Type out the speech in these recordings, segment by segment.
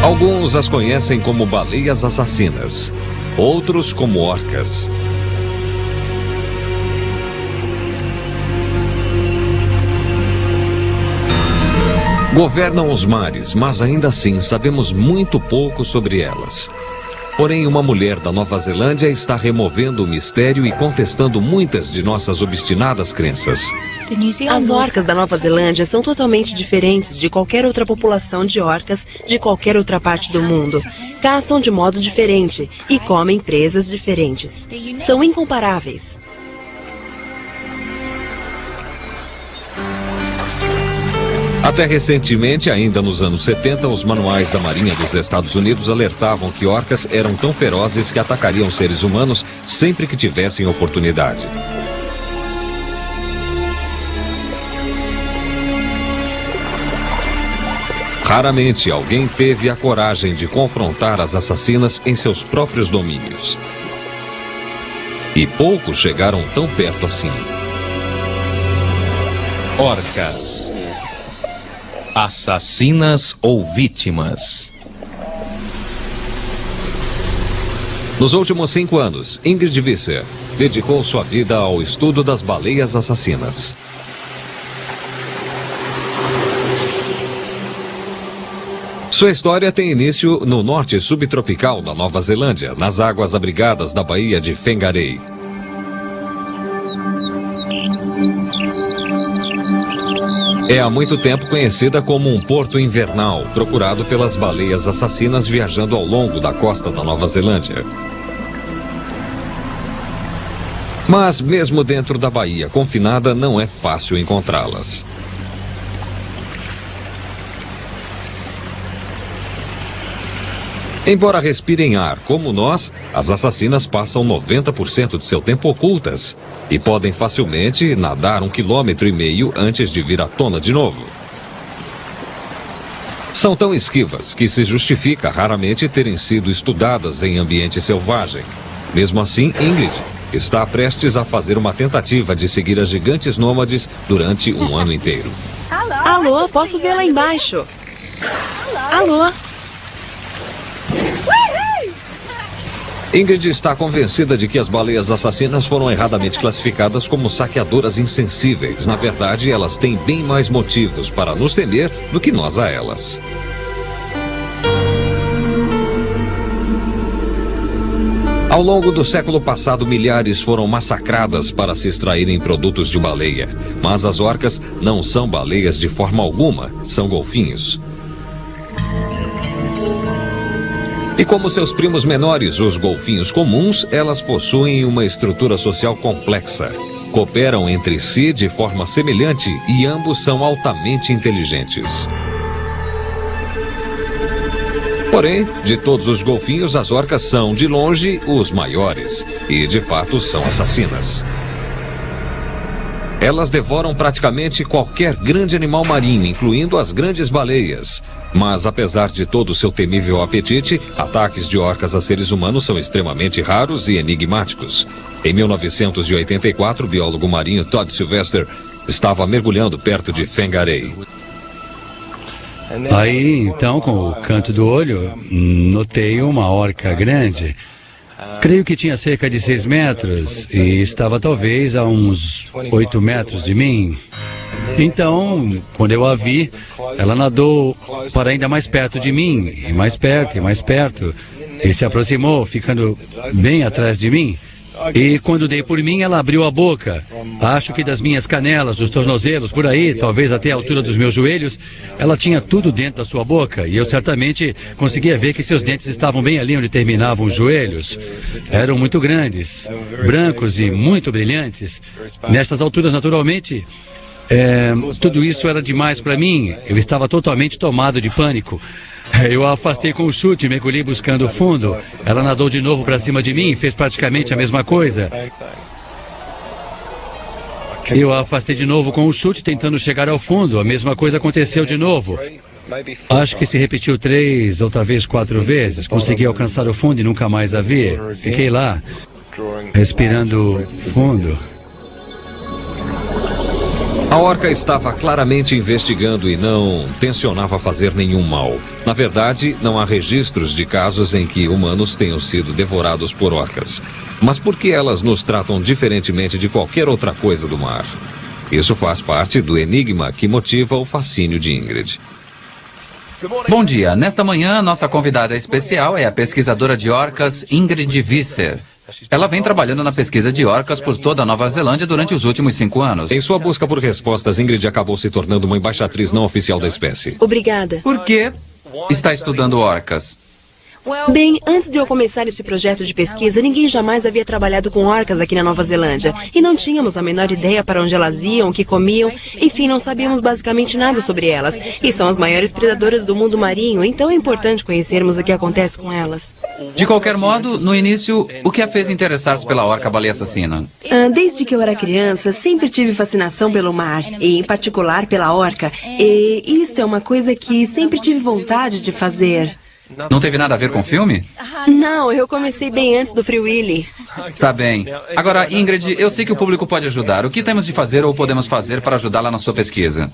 Alguns as conhecem como baleias assassinas, outros como orcas. Governam os mares, mas ainda assim sabemos muito pouco sobre elas. Porém, uma mulher da Nova Zelândia está removendo o mistério e contestando muitas de nossas obstinadas crenças. As orcas da Nova Zelândia são totalmente diferentes de qualquer outra população de orcas de qualquer outra parte do mundo. Caçam de modo diferente e comem presas diferentes. São incomparáveis. Até recentemente, ainda nos anos 70, os manuais da Marinha dos Estados Unidos alertavam que orcas eram tão ferozes que atacariam seres humanos sempre que tivessem oportunidade. Raramente alguém teve a coragem de confrontar as assassinas em seus próprios domínios. E poucos chegaram tão perto assim. Orcas. Assassinas ou vítimas? Nos últimos 5 anos, Ingrid Visser dedicou sua vida ao estudo das baleias assassinas. Sua história tem início no norte subtropical da Nova Zelândia, nas águas abrigadas da Baía de Whangarei. É há muito tempo conhecida como um porto invernal, procurado pelas baleias assassinas viajando ao longo da costa da Nova Zelândia. Mas mesmo dentro da baía confinada, não é fácil encontrá-las. Embora respirem ar como nós, as assassinas passam 90% de seu tempo ocultas e podem facilmente nadar 1,5 km antes de vir à tona de novo. São tão esquivas que se justifica raramente terem sido estudadas em ambiente selvagem. Mesmo assim, Ingrid está prestes a fazer uma tentativa de seguir as gigantes nômades durante um ano inteiro. Alô, posso ver lá embaixo? Alô? Ingrid está convencida de que as baleias assassinas foram erradamente classificadas como saqueadoras insensíveis. Na verdade, elas têm bem mais motivos para nos temer do que nós a elas. Ao longo do século passado, milhares foram massacradas para se extraírem produtos de baleia. Mas as orcas não são baleias de forma alguma, são golfinhos. E como seus primos menores, os golfinhos comuns, elas possuem uma estrutura social complexa. Cooperam entre si de forma semelhante e ambos são altamente inteligentes. Porém, de todos os golfinhos, as orcas são, de longe, os maiores. E, de fato, são assassinas. Elas devoram praticamente qualquer grande animal marinho, incluindo as grandes baleias. Mas, apesar de todo o seu temível apetite, ataques de orcas a seres humanos são extremamente raros e enigmáticos. Em 1984, o biólogo marinho Todd Sylvester estava mergulhando perto de Whangarei. Aí, então, com o canto do olho, notei uma orca grande. Creio que tinha cerca de 6 metros e estava talvez a uns 8 metros de mim. Então, quando eu a vi, ela nadou para ainda mais perto de mim, e mais perto, e mais perto, e se aproximou, ficando bem atrás de mim. E quando dei por mim, ela abriu a boca. Acho que das minhas canelas, dos tornozelos, por aí, talvez até a altura dos meus joelhos, ela tinha tudo dentro da sua boca. E eu certamente conseguia ver que seus dentes estavam bem ali onde terminavam os joelhos. Eram muito grandes, brancos e muito brilhantes. Nestas alturas, naturalmente, tudo isso era demais para mim. Eu estava totalmente tomado de pânico. Eu a afastei com o chute, mergulhei buscando o fundo. Ela nadou de novo para cima de mim e fez praticamente a mesma coisa. Eu a afastei de novo com o chute, tentando chegar ao fundo. A mesma coisa aconteceu de novo. Acho que se repetiu 3 ou talvez 4 vezes. Consegui alcançar o fundo e nunca mais a vi. Fiquei lá, respirando fundo. A orca estava claramente investigando e não tensionava fazer nenhum mal. Na verdade, não há registros de casos em que humanos tenham sido devorados por orcas. Mas por que elas nos tratam diferentemente de qualquer outra coisa do mar? Isso faz parte do enigma que motiva o fascínio de Ingrid. Bom dia. Nesta manhã, nossa convidada especial é a pesquisadora de orcas Ingrid Visser. Ela vem trabalhando na pesquisa de orcas por toda a Nova Zelândia durante os últimos 5 anos. Em sua busca por respostas, Ingrid acabou se tornando uma embaixatriz não oficial da espécie. Obrigada. Por que está estudando orcas? Bem, antes de eu começar esse projeto de pesquisa, ninguém jamais havia trabalhado com orcas aqui na Nova Zelândia. E não tínhamos a menor ideia para onde elas iam, o que comiam. Enfim, não sabíamos basicamente nada sobre elas. E são as maiores predadoras do mundo marinho, então é importante conhecermos o que acontece com elas. De qualquer modo, no início, o que a fez interessar-se pela orca-baleia assassina? Desde que eu era criança, sempre tive fascinação pelo mar, e em particular pela orca. E isto é uma coisa que sempre tive vontade de fazer. Não teve nada a ver com o filme? Não, eu comecei bem antes do Free Willy. Está bem. Agora, Ingrid, eu sei que o público pode ajudar. O que temos de fazer ou podemos fazer para ajudá-la na sua pesquisa?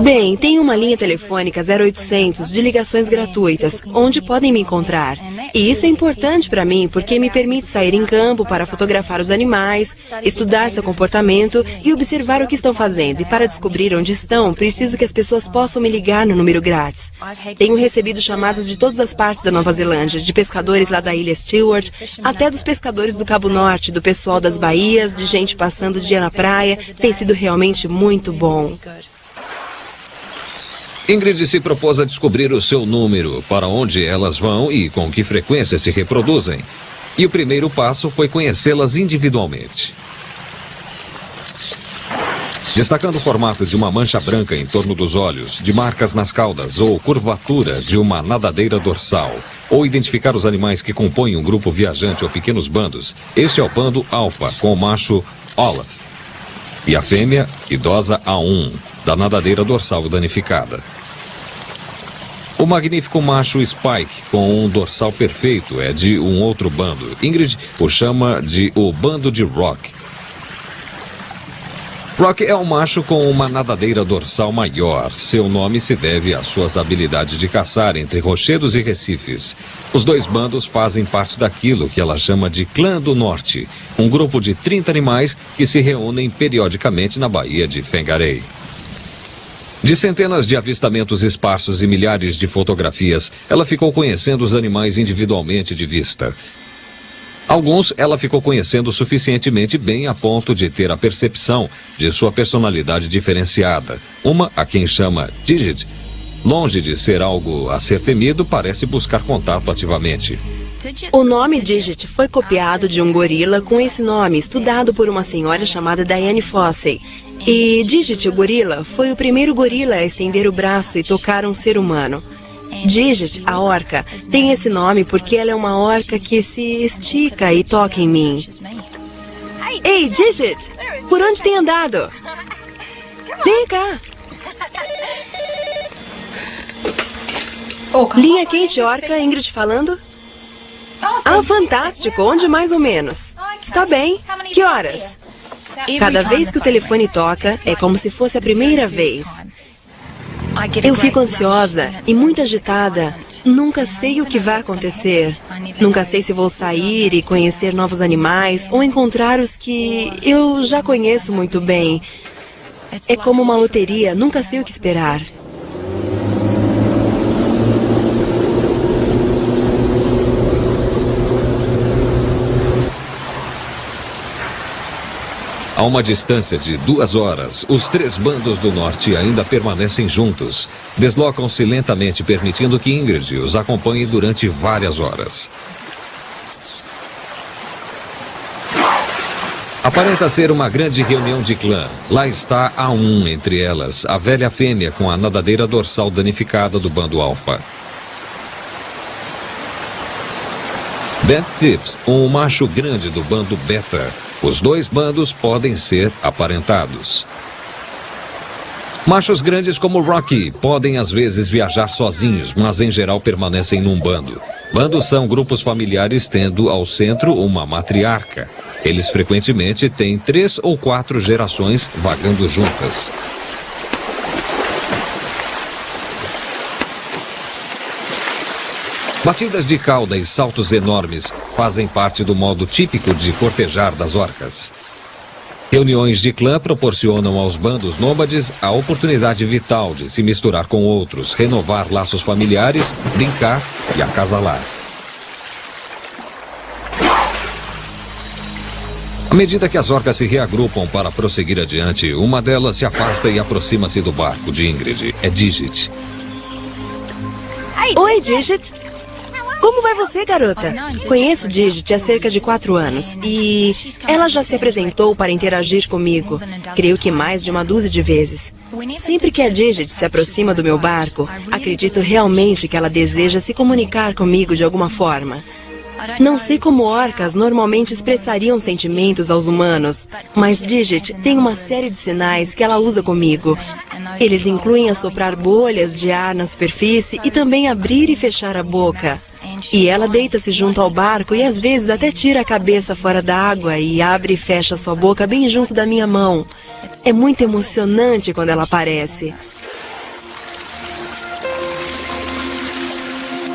Bem, tem uma linha telefônica 0800 de ligações gratuitas, onde podem me encontrar. E isso é importante para mim, porque me permite sair em campo para fotografar os animais, estudar seu comportamento e observar o que estão fazendo. E para descobrir onde estão, preciso que as pessoas possam me ligar no número grátis. Tenho recebido chamadas de todas as partes da Nova Zelândia, de pescadores lá da ilha Stewart, até dos pescadores do Cabo Norte, do pessoal das baías, de gente passando o dia na praia. Tem sido realmente muito bom. Ingrid se propôs a descobrir o seu número, para onde elas vão e com que frequência se reproduzem. E o primeiro passo foi conhecê-las individualmente. Destacando o formato de uma mancha branca em torno dos olhos, de marcas nas caudas ou curvatura de uma nadadeira dorsal, ou identificar os animais que compõem um grupo viajante ou pequenos bandos, este é o bando alfa, com o macho Olaf, e a fêmea idosa A1, da nadadeira dorsal danificada. O magnífico macho Spike, com um dorsal perfeito, é de um outro bando. Ingrid o chama de o bando de Rock. Rock é um macho com uma nadadeira dorsal maior. Seu nome se deve às suas habilidades de caçar entre rochedos e recifes. Os dois bandos fazem parte daquilo que ela chama de Clã do Norte, um grupo de 30 animais que se reúnem periodicamente na Baía de Whangarei. De centenas de avistamentos esparsos e milhares de fotografias, ela ficou conhecendo os animais individualmente de vista. Alguns ela ficou conhecendo suficientemente bem a ponto de ter a percepção de sua personalidade diferenciada. Uma, a quem chama Digit, longe de ser algo a ser temido, parece buscar contato ativamente. O nome Digit foi copiado de um gorila com esse nome, estudado por uma senhora chamada Diane Fossey. E Digit, o gorila, foi o primeiro gorila a estender o braço e tocar um ser humano. Digit, a orca, tem esse nome porque ela é uma orca que se estica e toca em mim. Ei, Digit! Por onde tem andado? Vem cá! Linha quente, orca, Ingrid falando? Ah, fantástico! Onde mais ou menos? Está bem. Que horas? Cada vez que o telefone toca, é como se fosse a primeira vez. Eu fico ansiosa e muito agitada. Nunca sei o que vai acontecer. Nunca sei se vou sair e conhecer novos animais ou encontrar os que eu já conheço muito bem. É como uma loteria, nunca sei o que esperar. A uma distância de 2 horas, os 3 bandos do norte ainda permanecem juntos. Deslocam-se lentamente, permitindo que Ingrid os acompanhe durante várias horas. Aparenta ser uma grande reunião de clã. Lá está a um entre elas, a velha fêmea com a nadadeira dorsal danificada do bando alfa. Beth Tips, um macho grande do bando beta. Os 2 bandos podem ser aparentados. Machos grandes como Rocky podem às vezes viajar sozinhos, mas em geral permanecem num bando. Bandos são grupos familiares tendo ao centro uma matriarca. Eles frequentemente têm 3 ou 4 gerações vagando juntas. Batidas de cauda e saltos enormes fazem parte do modo típico de cortejar das orcas. Reuniões de clã proporcionam aos bandos nômades a oportunidade vital de se misturar com outros, renovar laços familiares, brincar e acasalar. À medida que as orcas se reagrupam para prosseguir adiante, uma delas se afasta e aproxima-se do barco de Ingrid. É Digit. Oi, Digit. Como vai você, garota? Conheço Digit há cerca de 4 anos e ela já se apresentou para interagir comigo, creio que mais de uma dúzia de vezes. Sempre que a Digit se aproxima do meu barco, acredito realmente que ela deseja se comunicar comigo de alguma forma. Não sei como orcas normalmente expressariam sentimentos aos humanos, mas Digit tem uma série de sinais que ela usa comigo. Eles incluem assoprar bolhas de ar na superfície e também abrir e fechar a boca. E ela deita-se junto ao barco e às vezes até tira a cabeça fora da água e abre e fecha sua boca bem junto da minha mão. É muito emocionante quando ela aparece.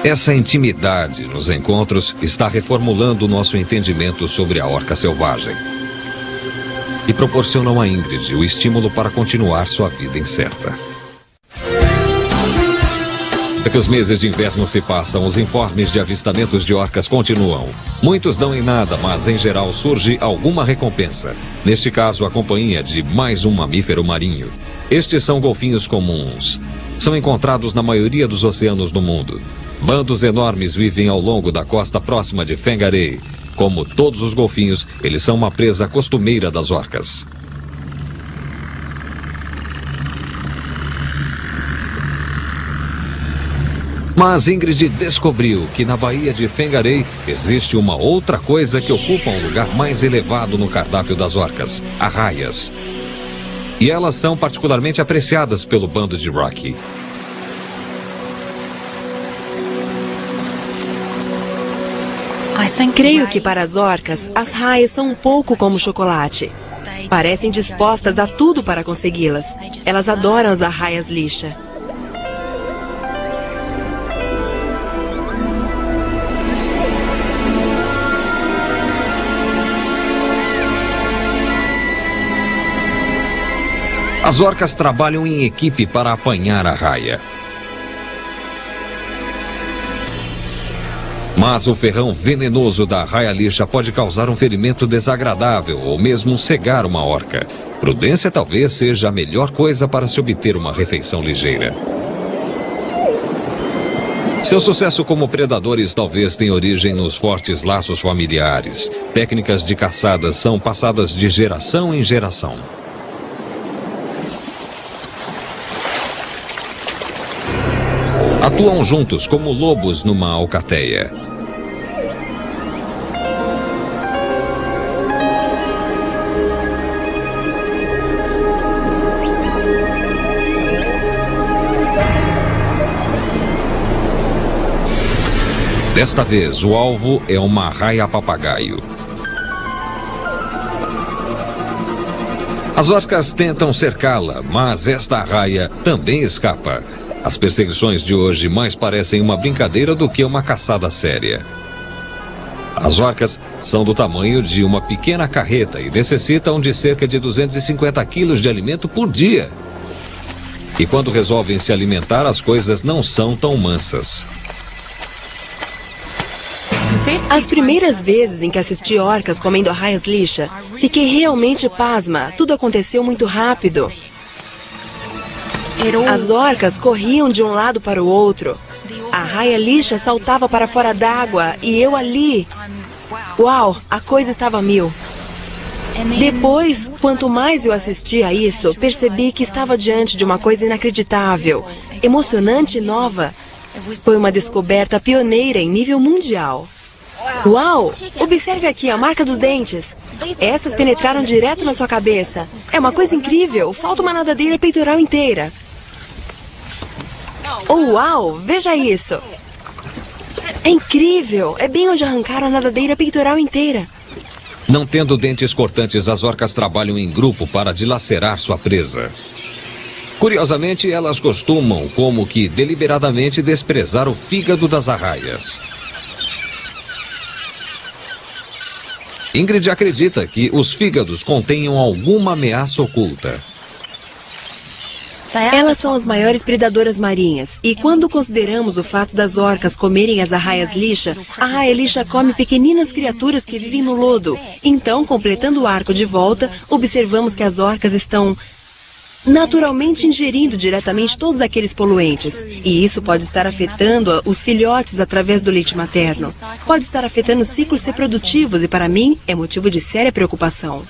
Essa intimidade nos encontros está reformulando nosso entendimento sobre a orca selvagem. E proporcionam a Ingrid o estímulo para continuar sua vida incerta. É que os meses de inverno se passam, os informes de avistamentos de orcas continuam. Muitos dão em nada, mas em geral surge alguma recompensa. Neste caso, a companhia de mais um mamífero marinho. Estes são golfinhos comuns. São encontrados na maioria dos oceanos do mundo. Bandos enormes vivem ao longo da costa próxima de Whangarei. Como todos os golfinhos, eles são uma presa costumeira das orcas. Mas Ingrid descobriu que na Baía de Whangarei existe uma outra coisa que ocupa um lugar mais elevado no cardápio das orcas: arraias. E elas são particularmente apreciadas pelo bando de Rocky. Creio que para as orcas, as raias são um pouco como chocolate. Parecem dispostas a tudo para consegui-las. Elas adoram as arraias lixa. As orcas trabalham em equipe para apanhar a raia. Mas o ferrão venenoso da arraia lixa pode causar um ferimento desagradável ou mesmo cegar uma orca. Prudência talvez seja a melhor coisa para se obter uma refeição ligeira. Seu sucesso como predadores talvez tenha origem nos fortes laços familiares. Técnicas de caçada são passadas de geração em geração. Atuam juntos como lobos numa alcateia. Desta vez, o alvo é uma arraia-papagaio. As orcas tentam cercá-la, mas esta arraia também escapa. As perseguições de hoje mais parecem uma brincadeira do que uma caçada séria. As orcas são do tamanho de uma pequena carreta e necessitam de cerca de 250 quilos de alimento por dia. E quando resolvem se alimentar, as coisas não são tão mansas. As primeiras vezes em que assisti orcas comendo arraias lixa, fiquei realmente pasma. Tudo aconteceu muito rápido. As orcas corriam de um lado para o outro. A arraia lixa saltava para fora d'água e eu ali. Uau, a coisa estava a mil. Depois, quanto mais eu assistia a isso, percebi que estava diante de uma coisa inacreditável, emocionante e nova. Foi uma descoberta pioneira em nível mundial. Uau! Observe aqui a marca dos dentes. Essas penetraram direto na sua cabeça. É uma coisa incrível. Falta uma nadadeira peitoral inteira. Oh, uau! Veja isso. É incrível. É bem onde arrancaram a nadadeira peitoral inteira. Não tendo dentes cortantes, as orcas trabalham em grupo para dilacerar sua presa. Curiosamente, elas costumam, como que deliberadamente, desprezar o fígado das arraias. Ingrid acredita que os fígados contenham alguma ameaça oculta. Elas são as maiores predadoras marinhas. E quando consideramos o fato das orcas comerem as arraias lixa, a arraia lixa come pequeninas criaturas que vivem no lodo. Então, completando o arco de volta, observamos que as orcas estão naturalmente ingerindo diretamente todos aqueles poluentes. E isso pode estar afetando os filhotes através do leite materno. Pode estar afetando os ciclos reprodutivos e, para mim, é motivo de séria preocupação.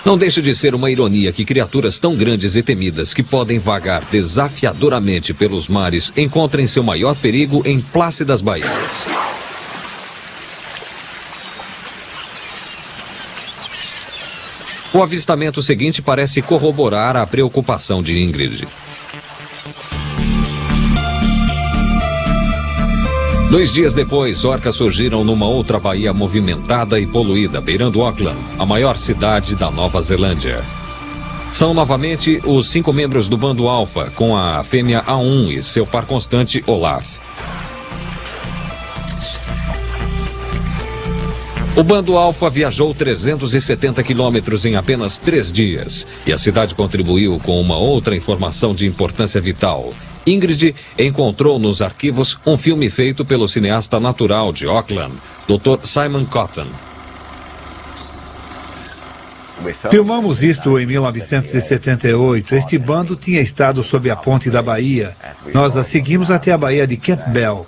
Não deixa de ser uma ironia que criaturas tão grandes e temidas que podem vagar desafiadoramente pelos mares encontrem seu maior perigo em plácidas baías. O avistamento seguinte parece corroborar a preocupação de Ingrid. 2 dias depois, orcas surgiram numa outra baía movimentada e poluída, beirando Auckland, a maior cidade da Nova Zelândia. São novamente os 5 membros do bando Alfa, com a fêmea A1 e seu par constante Olaf. O bando Alfa viajou 370 quilômetros em apenas 3 dias, e a cidade contribuiu com uma outra informação de importância vital. Ingrid encontrou nos arquivos um filme feito pelo cineasta natural de Auckland, Dr. Simon Cotton. Filmamos isto em 1978. Este bando tinha estado sob a ponte da Baía. Nós a seguimos até a Baía de Campbell.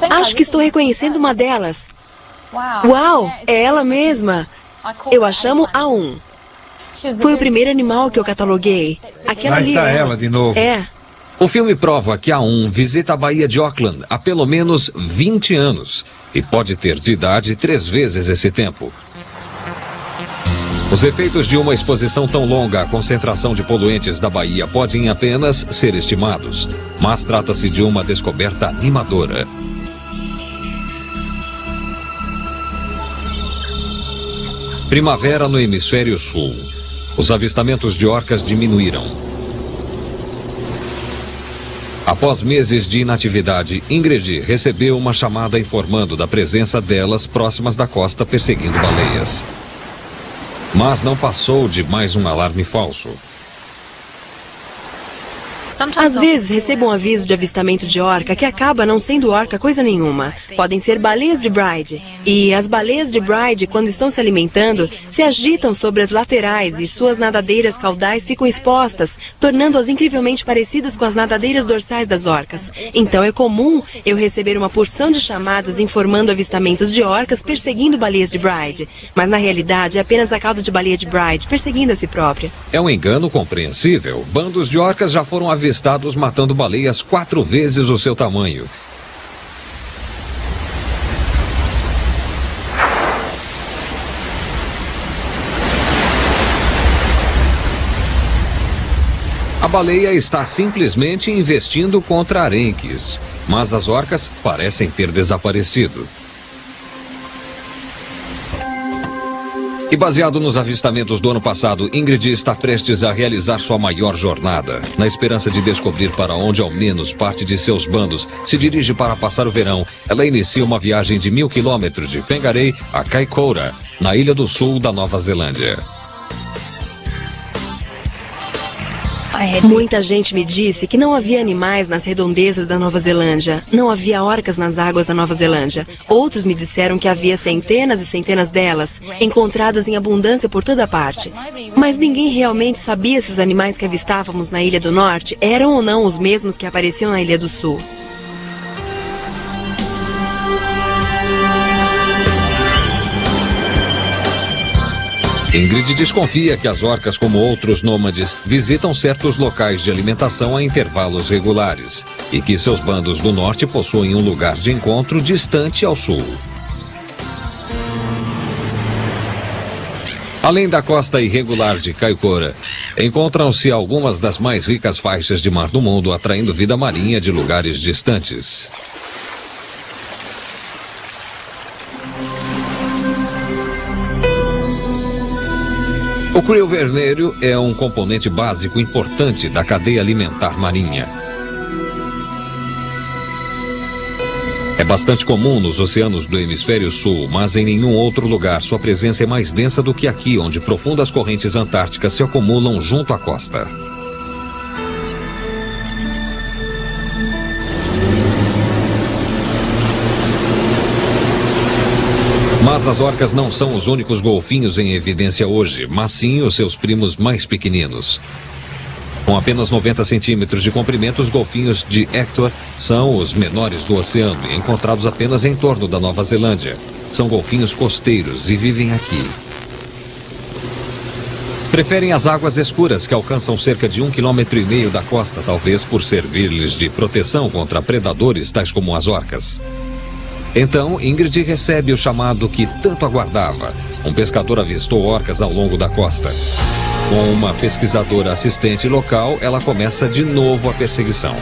Acho que estou reconhecendo uma delas. Uau, é ela mesma. Eu a chamo A1. Foi o primeiro animal que eu cataloguei. Aquela Lá ali está é ela de novo. É. O filme prova que A1 visita a Baía de Auckland há pelo menos 20 anos e pode ter de idade 3 vezes esse tempo. Os efeitos de uma exposição tão longa à concentração de poluentes da Baía podem apenas ser estimados, mas trata-se de uma descoberta animadora. Primavera no hemisfério sul. Os avistamentos de orcas diminuíram. Após meses de inatividade, Ingrid recebeu uma chamada informando da presença delas próximas da costa perseguindo baleias. Mas não passou de mais um alarme falso. Às vezes recebo um aviso de avistamento de orca que acaba não sendo orca coisa nenhuma. Podem ser baleias de Bride. E as baleias de Bride, quando estão se alimentando, se agitam sobre as laterais e suas nadadeiras caudais ficam expostas, tornando-as incrivelmente parecidas com as nadadeiras dorsais das orcas. Então é comum eu receber uma porção de chamadas informando avistamentos de orcas perseguindo baleias de Bride. Mas na realidade é apenas a cauda de baleia de Bride perseguindo a si própria. É um engano compreensível. Bandos de orcas já foram avistados matando baleias 4 vezes o seu tamanho. A baleia está simplesmente investindo contra arenques, mas as orcas parecem ter desaparecido. E baseado nos avistamentos do ano passado, Ingrid está prestes a realizar sua maior jornada. Na esperança de descobrir para onde ao menos parte de seus bandos se dirige para passar o verão, ela inicia uma viagem de 1000 quilômetros de Whangarei a Kaikoura, na ilha do sul da Nova Zelândia. Muita gente me disse que não havia animais nas redondezas da Nova Zelândia. Não havia orcas nas águas da Nova Zelândia. Outros me disseram que havia centenas e centenas delas, encontradas em abundância por toda parte. Mas ninguém realmente sabia se os animais que avistávamos na Ilha do Norte eram ou não os mesmos que apareciam na Ilha do Sul. Ingrid desconfia que as orcas, como outros nômades, visitam certos locais de alimentação a intervalos regulares e que seus bandos do norte possuem um lugar de encontro distante ao sul. Além da costa irregular de Kaikoura, encontram-se algumas das mais ricas faixas de mar do mundo, atraindo vida marinha de lugares distantes. O krill vermelho é um componente básico importante da cadeia alimentar marinha. É bastante comum nos oceanos do hemisfério sul, mas em nenhum outro lugar sua presença é mais densa do que aqui, onde profundas correntes antárticas se acumulam junto à costa. Mas as orcas não são os únicos golfinhos em evidência hoje, mas sim os seus primos mais pequeninos. Com apenas 90 centímetros de comprimento, os golfinhos de Hector são os menores do oceano e encontrados apenas em torno da Nova Zelândia. São golfinhos costeiros e vivem aqui. Preferem as águas escuras, que alcançam cerca de 1,5 km da costa, talvez por servir-lhes de proteção contra predadores tais como as orcas. Então, Ingrid recebe o chamado que tanto aguardava. Um pescador avistou orcas ao longo da costa. Com uma pesquisadora assistente local, ela começa de novo a perseguição.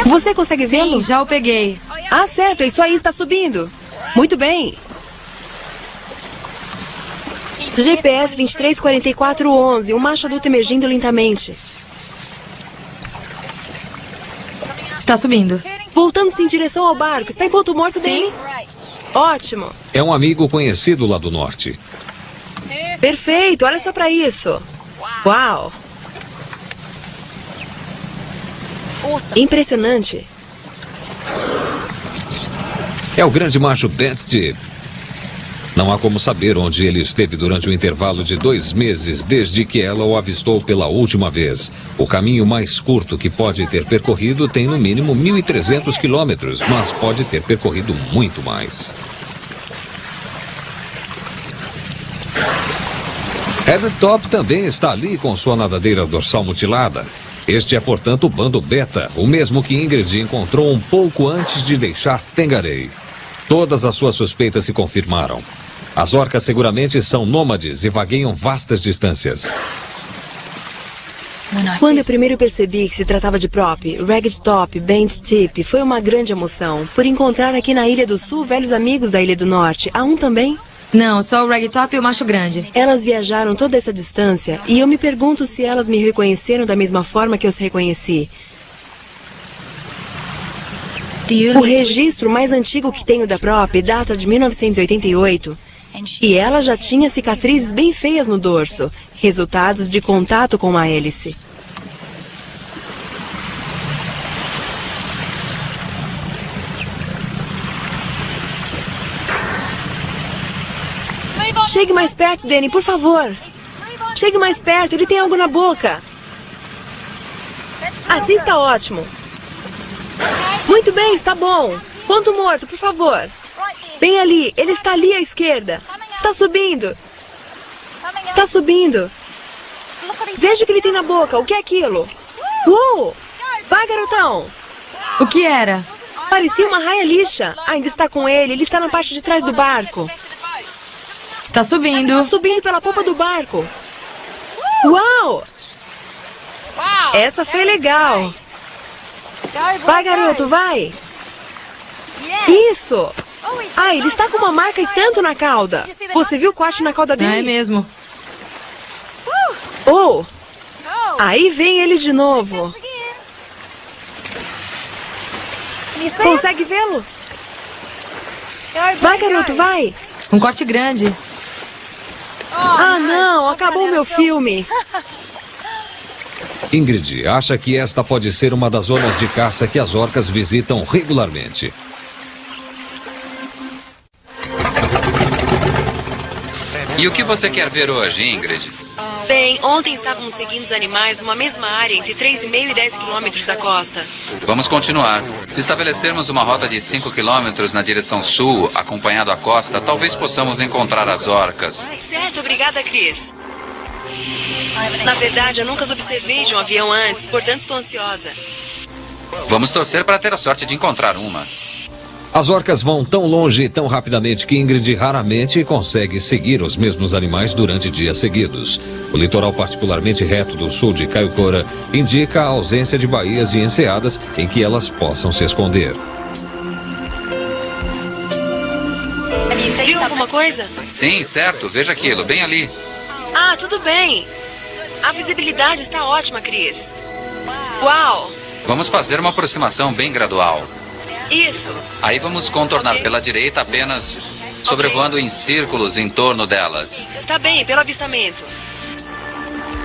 Você consegue vê-lo? Sim, já o peguei. Ah, certo, isso aí está subindo. Muito bem. GPS 234411, um macho adulto emergindo lentamente. Está subindo. Voltando-se em direção ao barco. Está em ponto morto dele? Ótimo. É um amigo conhecido lá do norte. Perfeito, olha só para isso. Uau. Impressionante. É o grande macho Bent-Tip. Não há como saber onde ele esteve durante o intervalo de 2 meses desde que ela o avistou pela última vez. O caminho mais curto que pode ter percorrido tem no mínimo 1.300 quilômetros, mas pode ter percorrido muito mais. Evertop também está ali com sua nadadeira dorsal mutilada. Este é, portanto, o bando Beta, o mesmo que Ingrid encontrou um pouco antes de deixar Whangarei. Todas as suas suspeitas se confirmaram. As orcas seguramente são nômades e vagueiam vastas distâncias. Quando eu primeiro percebi que se tratava de Prop, Ragged Top, Bent-Tip, foi uma grande emoção. Por encontrar aqui na Ilha do Sul velhos amigos da Ilha do Norte. Há um também? Não, só o Ragtop e o macho grande. Elas viajaram toda essa distância e eu me pergunto se elas me reconheceram da mesma forma que eu os reconheci. O registro mais antigo que tenho da Prop data de 1988 e ela já tinha cicatrizes bem feias no dorso, resultados de contato com a hélice. Chegue mais perto, Danny, por favor. Chegue mais perto, ele tem algo na boca. Assim está ótimo. Muito bem, está bom. Ponto morto, por favor. Bem ali, ele está ali à esquerda. Está subindo. Está subindo. Veja o que ele tem na boca, o que é aquilo? Uou! Vai, garotão. O que era? Parecia uma raia lixa. Ainda está com ele está na parte de trás do barco. Está subindo. Subindo pela popa do barco. Uau! Essa foi legal. Vai, garoto, vai. Isso. Ah, ele está com uma marca e tanto na cauda. Você viu o corte na cauda dele? É mesmo. Oh! Aí vem ele de novo. Consegue vê-lo? Vai, garoto, vai. Um corte grande. Ah, não, acabou meu filme. Ingrid acha que esta pode ser uma das zonas de caça que as orcas visitam regularmente. E o que você quer ver hoje, Ingrid? Bem, ontem estávamos seguindo os animais numa mesma área entre 3,5 e 10 quilômetros da costa. Vamos continuar. Se estabelecermos uma rota de 5 quilômetros na direção sul, acompanhado a costa, talvez possamos encontrar as orcas. Certo, obrigada, Chris. Na verdade, eu nunca as observei de um avião antes, portanto estou ansiosa. Vamos torcer para ter a sorte de encontrar uma. As orcas vão tão longe e tão rapidamente que Ingrid raramente consegue seguir os mesmos animais durante dias seguidos. O litoral particularmente reto do sul de Kaikoura indica a ausência de baías e enseadas em que elas possam se esconder. Viu alguma coisa? Sim, certo. Veja aquilo, bem ali. Ah, tudo bem. A visibilidade está ótima, Chris. Uau! Vamos fazer uma aproximação bem gradual. Isso. Aí vamos contornar Ok. pela direita apenas sobrevoando em círculos em torno delas. Está bem, pelo avistamento.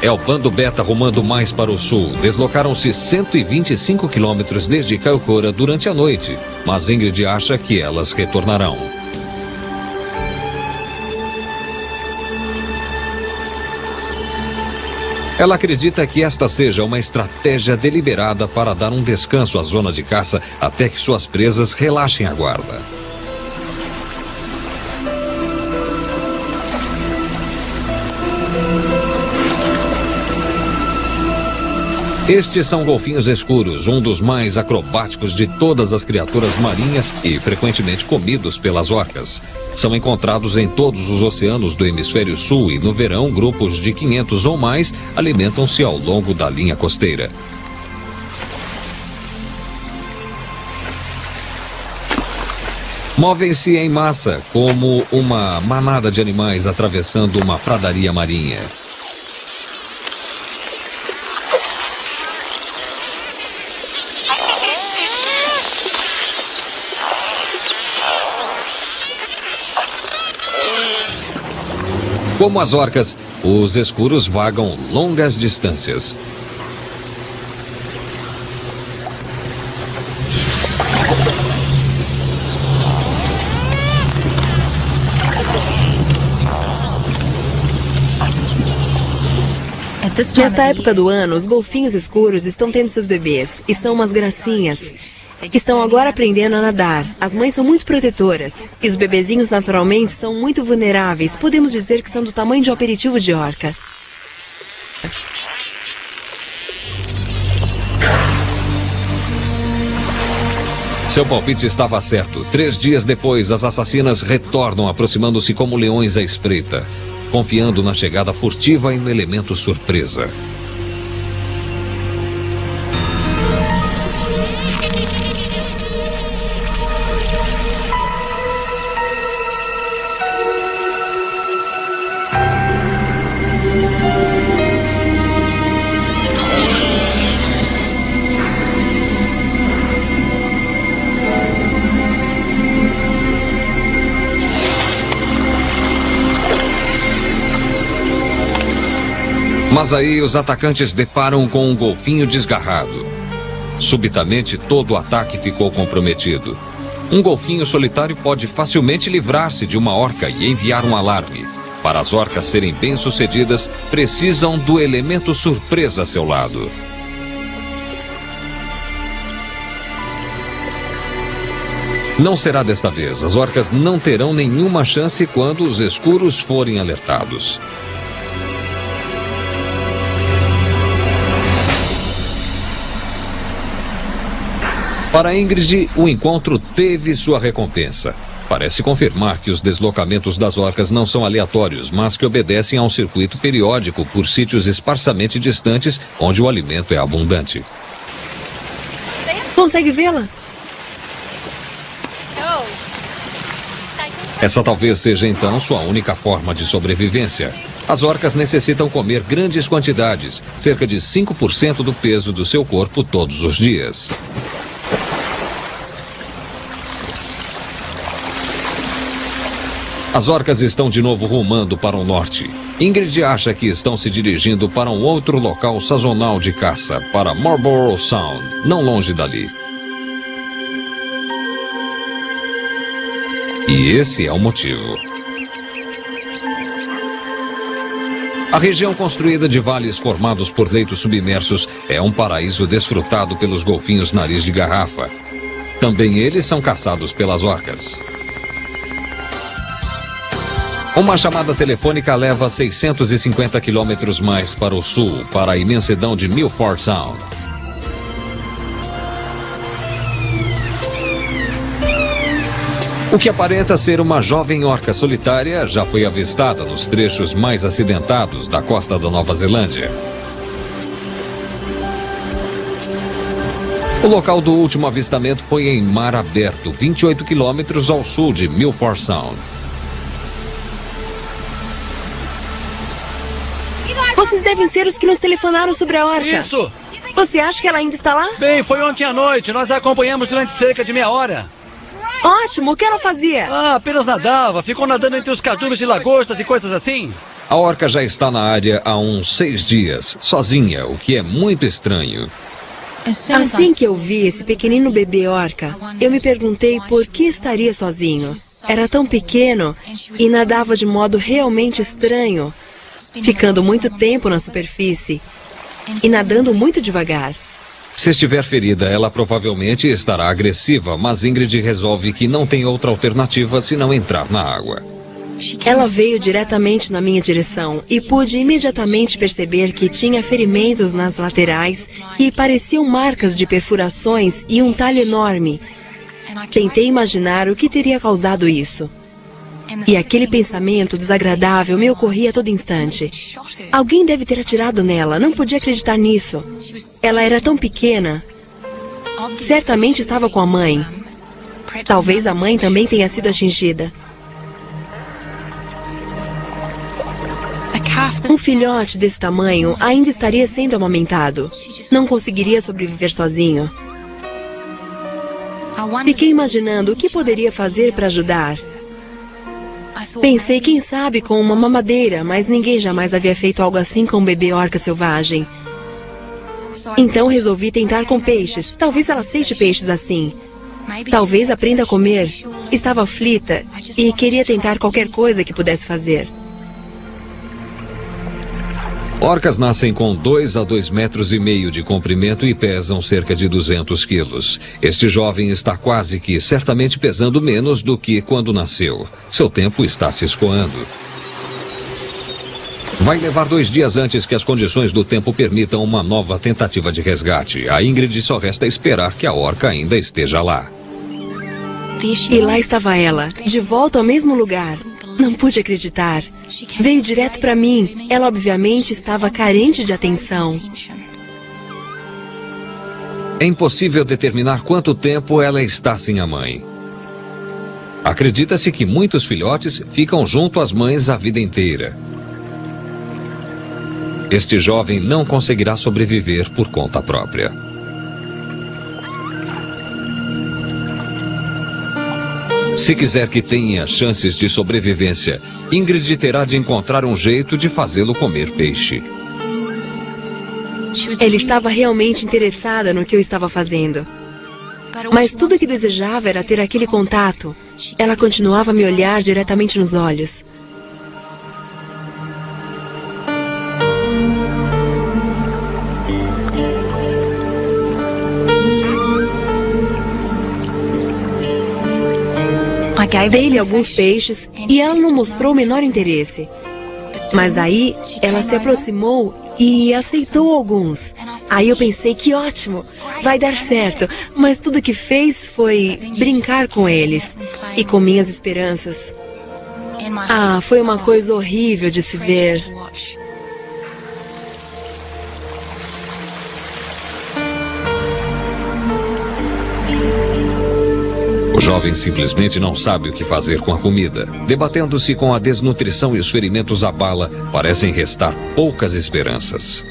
É o bando beta rumando mais para o sul. Deslocaram-se 125 quilômetros desde Kaikoura durante a noite, mas Ingrid acha que elas retornarão. Ela acredita que esta seja uma estratégia deliberada para dar um descanso à zona de caça até que suas presas relaxem a guarda. Estes são golfinhos escuros, um dos mais acrobáticos de todas as criaturas marinhas e frequentemente comidos pelas orcas. São encontrados em todos os oceanos do hemisfério sul e no verão grupos de 500 ou mais alimentam-se ao longo da linha costeira. Movem-se em massa, como uma manada de animais atravessando uma pradaria marinha. Como as orcas, os escuros vagam longas distâncias. Nesta época do ano, os golfinhos escuros estão tendo seus bebês e são umas gracinhas. Estão agora aprendendo a nadar. As mães são muito protetoras. E os bebezinhos naturalmente são muito vulneráveis. Podemos dizer que são do tamanho de um aperitivo de orca. Seu palpite estava certo. 3 dias depois, as assassinas retornam, aproximando-se como leões à espreita, confiando na chegada furtiva e no elemento surpresa. Mas aí os atacantes deparam com um golfinho desgarrado. Subitamente, todo o ataque ficou comprometido. Um golfinho solitário pode facilmente livrar-se de uma orca e enviar um alarme. Para as orcas serem bem-sucedidas, precisam do elemento surpresa a seu lado. Não será desta vez. As orcas não terão nenhuma chance quando os escuros forem alertados. Para Ingrid, o encontro teve sua recompensa. Parece confirmar que os deslocamentos das orcas não são aleatórios, mas que obedecem a um circuito periódico por sítios esparsamente distantes onde o alimento é abundante. Consegue vê-la? Essa talvez seja então sua única forma de sobrevivência. As orcas necessitam comer grandes quantidades, cerca de 5% do peso do seu corpo todos os dias. As orcas estão de novo rumando para o norte. Ingrid acha que estão se dirigindo para um outro local sazonal de caça, para Marlborough Sound, não longe dali. E esse é o motivo. A região construída de vales formados por leitos submersos é um paraíso desfrutado pelos golfinhos nariz de garrafa. Também eles são caçados pelas orcas. Uma chamada telefônica leva 650 quilômetros mais para o sul, para a imensidão de Milford Sound. O que aparenta ser uma jovem orca solitária já foi avistada nos trechos mais acidentados da costa da Nova Zelândia. O local do último avistamento foi em mar aberto, 28 quilômetros ao sul de Milford Sound. Vocês devem ser os que nos telefonaram sobre a orca. Isso! Você acha que ela ainda está lá? Bem, foi ontem à noite. Nós a acompanhamos durante cerca de meia hora. Ótimo, o que ela fazia? Apenas nadava. Ficou nadando entre os cardumes de lagostas e coisas assim. A orca já está na área há uns 6 dias, sozinha, o que é muito estranho. Assim que eu vi esse pequenino bebê orca, eu me perguntei por que estaria sozinho. Era tão pequeno e nadava de modo realmente estranho, ficando muito tempo na superfície e nadando muito devagar. Se estiver ferida, ela provavelmente estará agressiva, mas Ingrid resolve que não tem outra alternativa senão entrar na água. Ela veio diretamente na minha direção e pude imediatamente perceber que tinha ferimentos nas laterais que pareciam marcas de perfurações e um talho enorme. Tentei imaginar o que teria causado isso. E aquele pensamento desagradável me ocorria a todo instante. Alguém deve ter atirado nela, não podia acreditar nisso. Ela era tão pequena. Certamente estava com a mãe. Talvez a mãe também tenha sido atingida. Um filhote desse tamanho ainda estaria sendo amamentado. Não conseguiria sobreviver sozinho. Fiquei imaginando o que poderia fazer para ajudar. Pensei, quem sabe, com uma mamadeira, mas ninguém jamais havia feito algo assim com um bebê orca selvagem. Então resolvi tentar com peixes. Talvez ela aceite peixes assim. Talvez aprenda a comer. Estava aflita e queria tentar qualquer coisa que pudesse fazer. Orcas nascem com 2 a 2,5 metros de comprimento e pesam cerca de 200 quilos. Este jovem está quase que certamente pesando menos do que quando nasceu. Seu tempo está se escoando. Vai levar 2 dias antes que as condições do tempo permitam uma nova tentativa de resgate. A Ingrid só resta esperar que a orca ainda esteja lá. E lá estava ela, de volta ao mesmo lugar. Não pude acreditar. Veio direto para mim. Ela obviamente estava carente de atenção. É impossível determinar quanto tempo ela está sem a mãe. Acredita-se que muitos filhotes ficam junto às mães a vida inteira. Este jovem não conseguirá sobreviver por conta própria. Se quiser que tenha chances de sobrevivência, Ingrid terá de encontrar um jeito de fazê-lo comer peixe. Ela estava realmente interessada no que eu estava fazendo. Mas tudo o que desejava era ter aquele contato. Ela continuava a me olhar diretamente nos olhos. Dei-lhe alguns peixes e ela não mostrou o menor interesse. Mas aí ela se aproximou e aceitou alguns. Aí eu pensei, que ótimo, vai dar certo. Mas tudo que fez foi brincar com eles e com minhas esperanças. Foi uma coisa horrível de se ver. O jovem simplesmente não sabe o que fazer com a comida. Debatendo-se com a desnutrição e os ferimentos à bala, parecem restar poucas esperanças.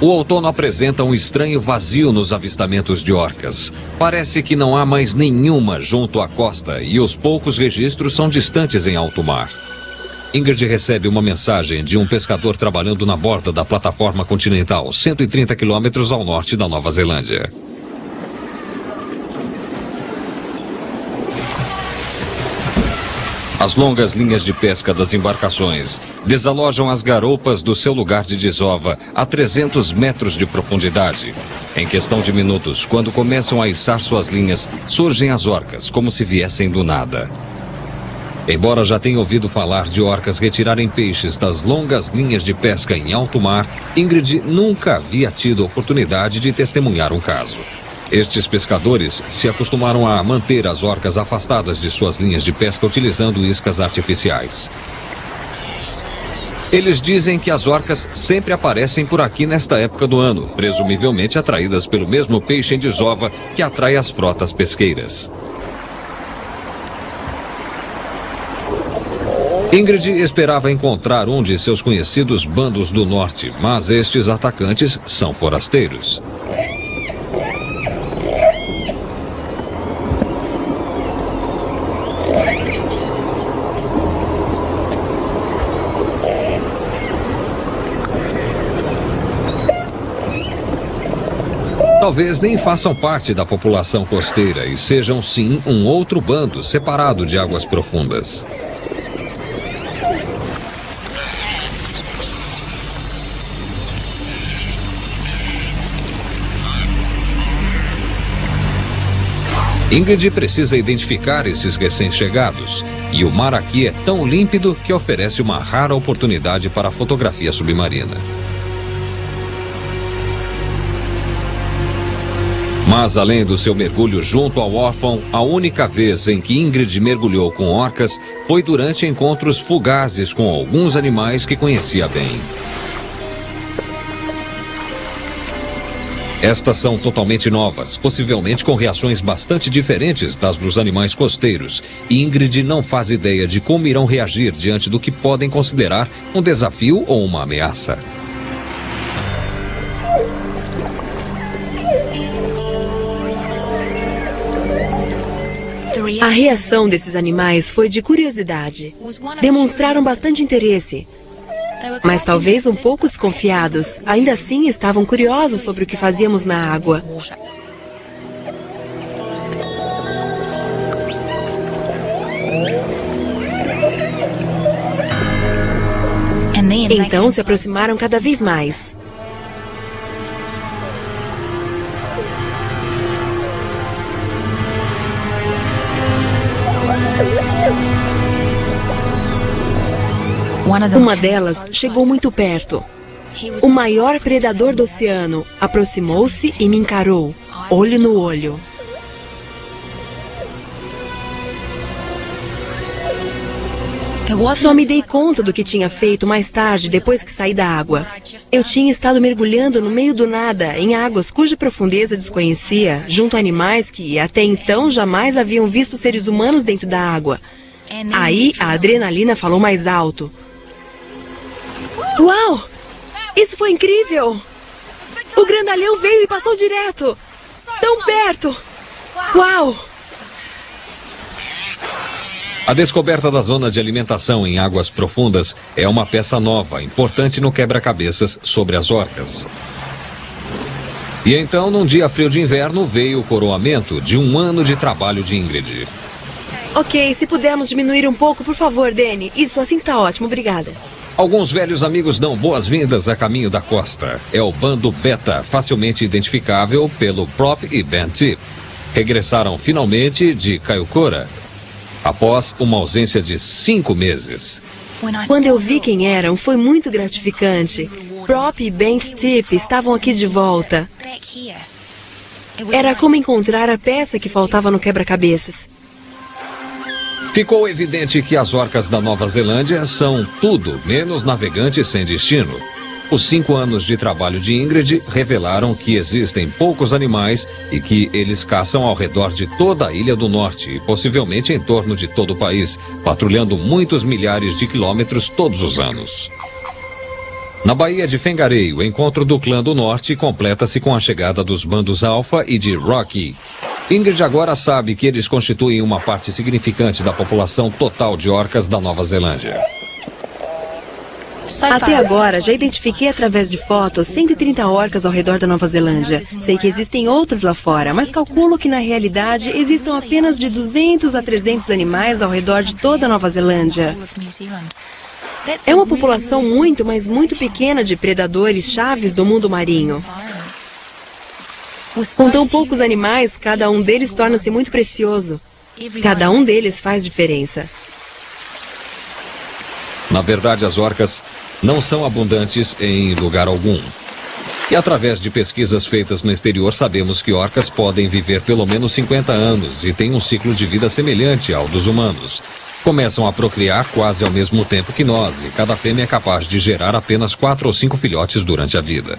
O outono apresenta um estranho vazio nos avistamentos de orcas. Parece que não há mais nenhuma junto à costa e os poucos registros são distantes em alto mar. Ingrid recebe uma mensagem de um pescador trabalhando na borda da plataforma continental, 130 quilômetros ao norte da Nova Zelândia. As longas linhas de pesca das embarcações desalojam as garoupas do seu lugar de desova a 300 metros de profundidade. Em questão de minutos, quando começam a içar suas linhas, surgem as orcas, como se viessem do nada. Embora já tenha ouvido falar de orcas retirarem peixes das longas linhas de pesca em alto mar, Ingrid nunca havia tido oportunidade de testemunhar um caso. Estes pescadores se acostumaram a manter as orcas afastadas de suas linhas de pesca utilizando iscas artificiais. Eles dizem que as orcas sempre aparecem por aqui nesta época do ano, presumivelmente atraídas pelo mesmo peixe em desova que atrai as frotas pesqueiras. Ingrid esperava encontrar um de seus conhecidos bandos do norte, mas estes atacantes são forasteiros. Talvez nem façam parte da população costeira e sejam sim um outro bando separado de águas profundas. Ingrid precisa identificar esses recém-chegados, e o mar aqui é tão límpido que oferece uma rara oportunidade para a fotografia submarina. Mas além do seu mergulho junto ao órfão, a única vez em que Ingrid mergulhou com orcas foi durante encontros fugazes com alguns animais que conhecia bem. Estas são totalmente novas, possivelmente com reações bastante diferentes das dos animais costeiros, e Ingrid não faz ideia de como irão reagir diante do que podem considerar um desafio ou uma ameaça. A reação desses animais foi de curiosidade. Demonstraram bastante interesse, mas talvez um pouco desconfiados. Ainda assim, estavam curiosos sobre o que fazíamos na água. Então se aproximaram cada vez mais. Uma delas chegou muito perto. O maior predador do oceano aproximou-se e me encarou, olho no olho. Só me dei conta do que tinha feito mais tarde, depois que saí da água. Eu tinha estado mergulhando no meio do nada, em águas cuja profundeza desconhecia, junto a animais que até então jamais haviam visto seres humanos dentro da água. Aí a adrenalina falou mais alto. Uau! Isso foi incrível! O grandalhão veio e passou direto! Tão perto! Uau! A descoberta da zona de alimentação em águas profundas é uma peça nova, importante no quebra-cabeças sobre as orcas. E então, num dia frio de inverno, veio o coroamento de um ano de trabalho de Ingrid. Ok, se pudermos diminuir um pouco, por favor, Danny. Isso, assim está ótimo, obrigada. Alguns velhos amigos dão boas-vindas a caminho da costa. É o bando Beta, facilmente identificável pelo Prop e Ben Tip. Regressaram finalmente de Kailkora, após uma ausência de 5 meses. Quando eu vi quem eram, foi muito gratificante. Prop e Ben Tip estavam aqui de volta. Era como encontrar a peça que faltava no quebra-cabeças. Ficou evidente que as orcas da Nova Zelândia são tudo menos navegantes sem destino. Os 5 anos de trabalho de Ingrid revelaram que existem poucos animais e que eles caçam ao redor de toda a Ilha do Norte e possivelmente em torno de todo o país, patrulhando muitos milhares de quilômetros todos os anos. Na Baía de Whangarei, o encontro do Clã do Norte completa-se com a chegada dos bandos Alpha e de Rocky. Ingrid agora sabe que eles constituem uma parte significante da população total de orcas da Nova Zelândia. Até agora, já identifiquei através de fotos 130 orcas ao redor da Nova Zelândia. Sei que existem outras lá fora, mas calculo que na realidade existam apenas de 200 a 300 animais ao redor de toda a Nova Zelândia. É uma população muito, mas muito pequena de predadores chaves do mundo marinho. Com tão poucos animais, cada um deles torna-se muito precioso. Cada um deles faz diferença. Na verdade, as orcas não são abundantes em lugar algum. E através de pesquisas feitas no exterior, sabemos que orcas podem viver pelo menos 50 anos e têm um ciclo de vida semelhante ao dos humanos. Começam a procriar quase ao mesmo tempo que nós, e cada fêmea é capaz de gerar apenas 4 ou 5 filhotes durante a vida.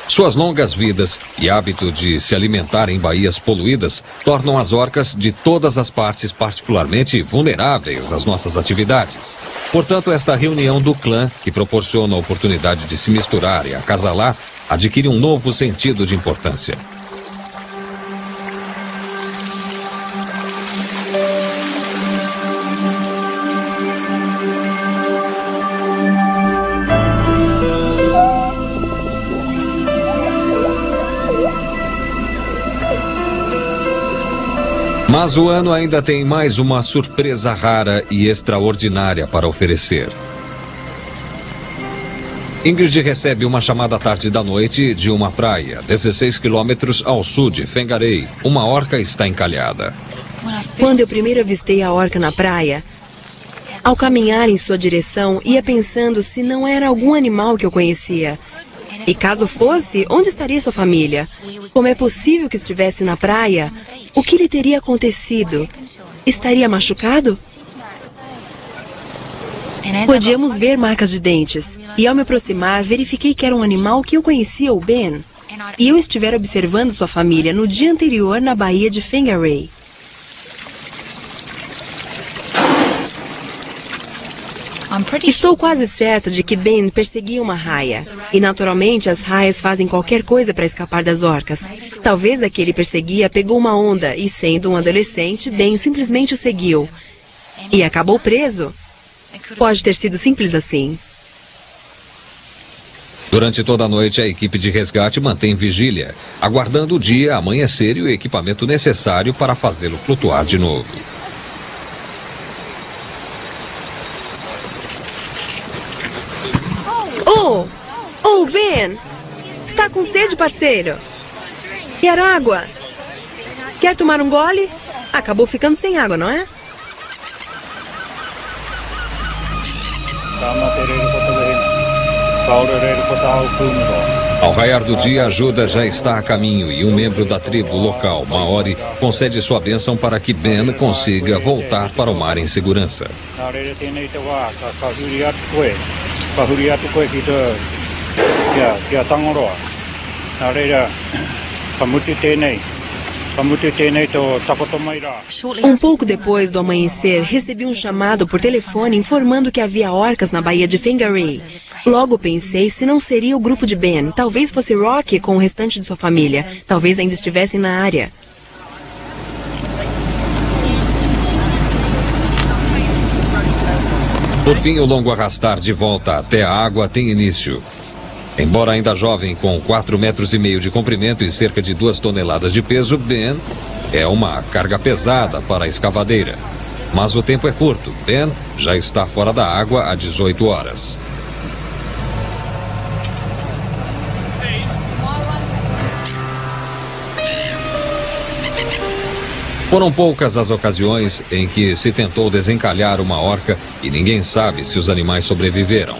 Suas longas vidas e hábito de se alimentar em baías poluídas tornam as orcas de todas as partes particularmente vulneráveis às nossas atividades. Portanto, esta reunião do clã, que proporciona a oportunidade de se misturar e acasalar, adquire um novo sentido de importância. Mas o ano ainda tem mais uma surpresa rara e extraordinária para oferecer. Ingrid recebe uma chamada à tarde da noite de uma praia, 16 quilômetros ao sul de Whangarei. Uma orca está encalhada. Quando eu primeiro avistei a orca na praia, ao caminhar em sua direção, ia pensando se não era algum animal que eu conhecia. E caso fosse, onde estaria sua família? Como é possível que estivesse na praia? O que lhe teria acontecido? Estaria machucado? Podíamos ver marcas de dentes. E ao me aproximar, verifiquei que era um animal que eu conhecia, o Ben. E eu estivera observando sua família no dia anterior na baía de Whangarei. Estou quase certa de que Ben perseguia uma raia. E naturalmente as raias fazem qualquer coisa para escapar das orcas. Talvez a que ele perseguia pegou uma onda e, sendo um adolescente, Ben simplesmente o seguiu. E acabou preso. Pode ter sido simples assim. Durante toda a noite, a equipe de resgate mantém vigília, aguardando o dia amanhecer e o equipamento necessário para fazê-lo flutuar de novo. Oh, Ben! Está com sede, parceiro? Quer água? Quer tomar um gole? Acabou ficando sem água, não é? Ao raiar do dia, a ajuda já está a caminho e um membro da tribo local, Maori, concede sua bênção para que Ben consiga voltar para o mar em segurança. Um pouco depois do amanhecer, recebi um chamado por telefone informando que havia orcas na baía de Whangarei. Logo pensei se não seria o grupo de Ben. Talvez fosse Rocky com o restante de sua família. Talvez ainda estivessem na área. Por fim, o longo arrastar de volta até a água tem início. Embora ainda jovem, com 4,5 metros de comprimento e cerca de 2 toneladas de peso, Ben é uma carga pesada para a escavadeira. Mas o tempo é curto. Ben já está fora da água há 18 horas. Foram poucas as ocasiões em que se tentou desencalhar uma orca e ninguém sabe se os animais sobreviveram.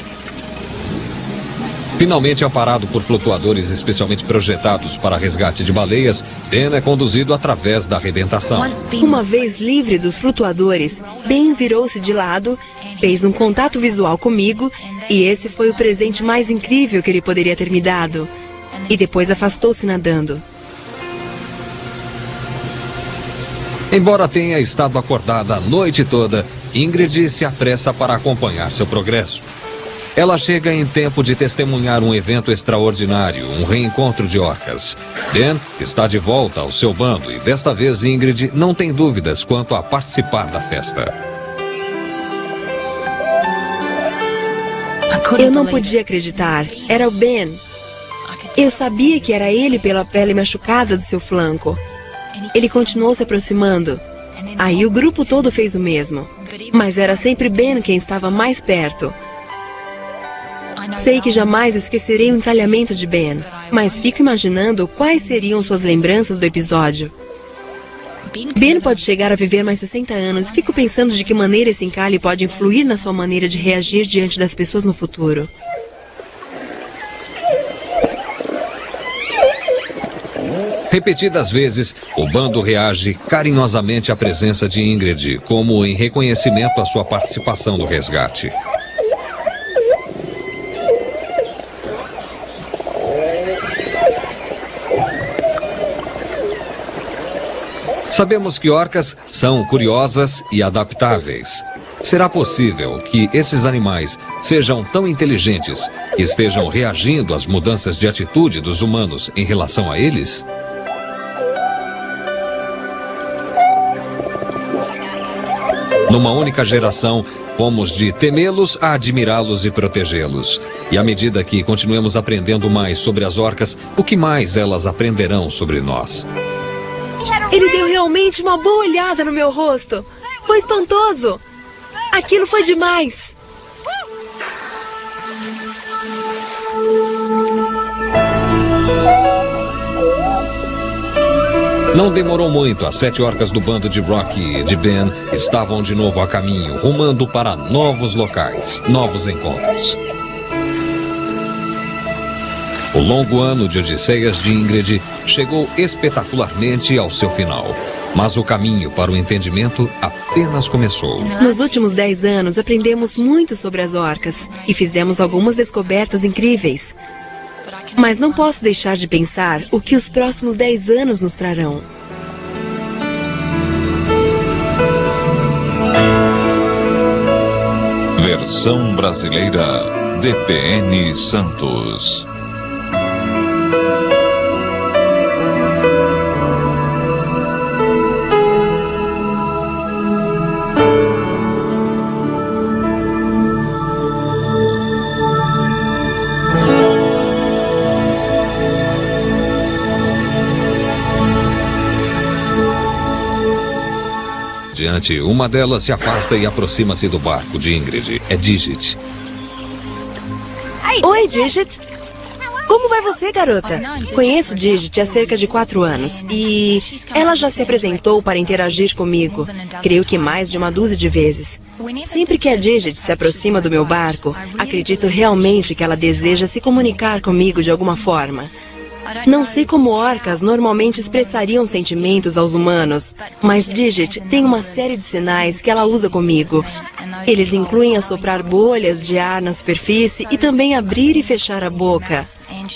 Finalmente amparado por flutuadores especialmente projetados para resgate de baleias, Ben é conduzido através da arrebentação. Uma vez livre dos flutuadores, Ben virou-se de lado, fez um contato visual comigo e esse foi o presente mais incrível que ele poderia ter me dado. E depois afastou-se nadando. Embora tenha estado acordada a noite toda, Ingrid se apressa para acompanhar seu progresso. Ela chega em tempo de testemunhar um evento extraordinário, um reencontro de orcas. Ben está de volta ao seu bando e desta vez Ingrid não tem dúvidas quanto a participar da festa. Eu não podia acreditar. Era o Ben. Eu sabia que era ele pela pele machucada do seu flanco. Ele continuou se aproximando. Aí o grupo todo fez o mesmo. Mas era sempre Ben quem estava mais perto. Sei que jamais esquecerei o encalhamento de Ben, mas fico imaginando quais seriam suas lembranças do episódio. Ben pode chegar a viver mais 60 anos e fico pensando de que maneira esse encalhe pode influir na sua maneira de reagir diante das pessoas no futuro. Repetidas vezes, o bando reage carinhosamente à presença de Ingrid, como em reconhecimento à sua participação no resgate. Sabemos que orcas são curiosas e adaptáveis. Será possível que esses animais sejam tão inteligentes que estejam reagindo às mudanças de atitude dos humanos em relação a eles? Numa única geração, fomos de temê-los a admirá-los e protegê-los. E à medida que continuemos aprendendo mais sobre as orcas, o que mais elas aprenderão sobre nós? Ele deu realmente uma boa olhada no meu rosto. Foi espantoso. Aquilo foi demais. Não demorou muito, as 7 orcas do bando de Rocky e de Ben estavam de novo a caminho, rumando para novos locais, novos encontros. O longo ano de odisseias de Ingrid chegou espetacularmente ao seu final. Mas o caminho para o entendimento apenas começou. Nos últimos 10 anos, aprendemos muito sobre as orcas e fizemos algumas descobertas incríveis. Mas não posso deixar de pensar o que os próximos 10 anos nos trarão. Versão brasileira DPN Santos. Uma delas se afasta e aproxima-se do barco de Ingrid. É Digit. Oi, Digit. Como vai você, garota? Conheço Digit há cerca de 4 anos e ela já se apresentou para interagir comigo. Creio que mais de uma dúzia de vezes. Sempre que a Digit se aproxima do meu barco, acredito realmente que ela deseja se comunicar comigo de alguma forma. Não sei como orcas normalmente expressariam sentimentos aos humanos, mas Digit tem uma série de sinais que ela usa comigo. Eles incluem assoprar bolhas de ar na superfície e também abrir e fechar a boca.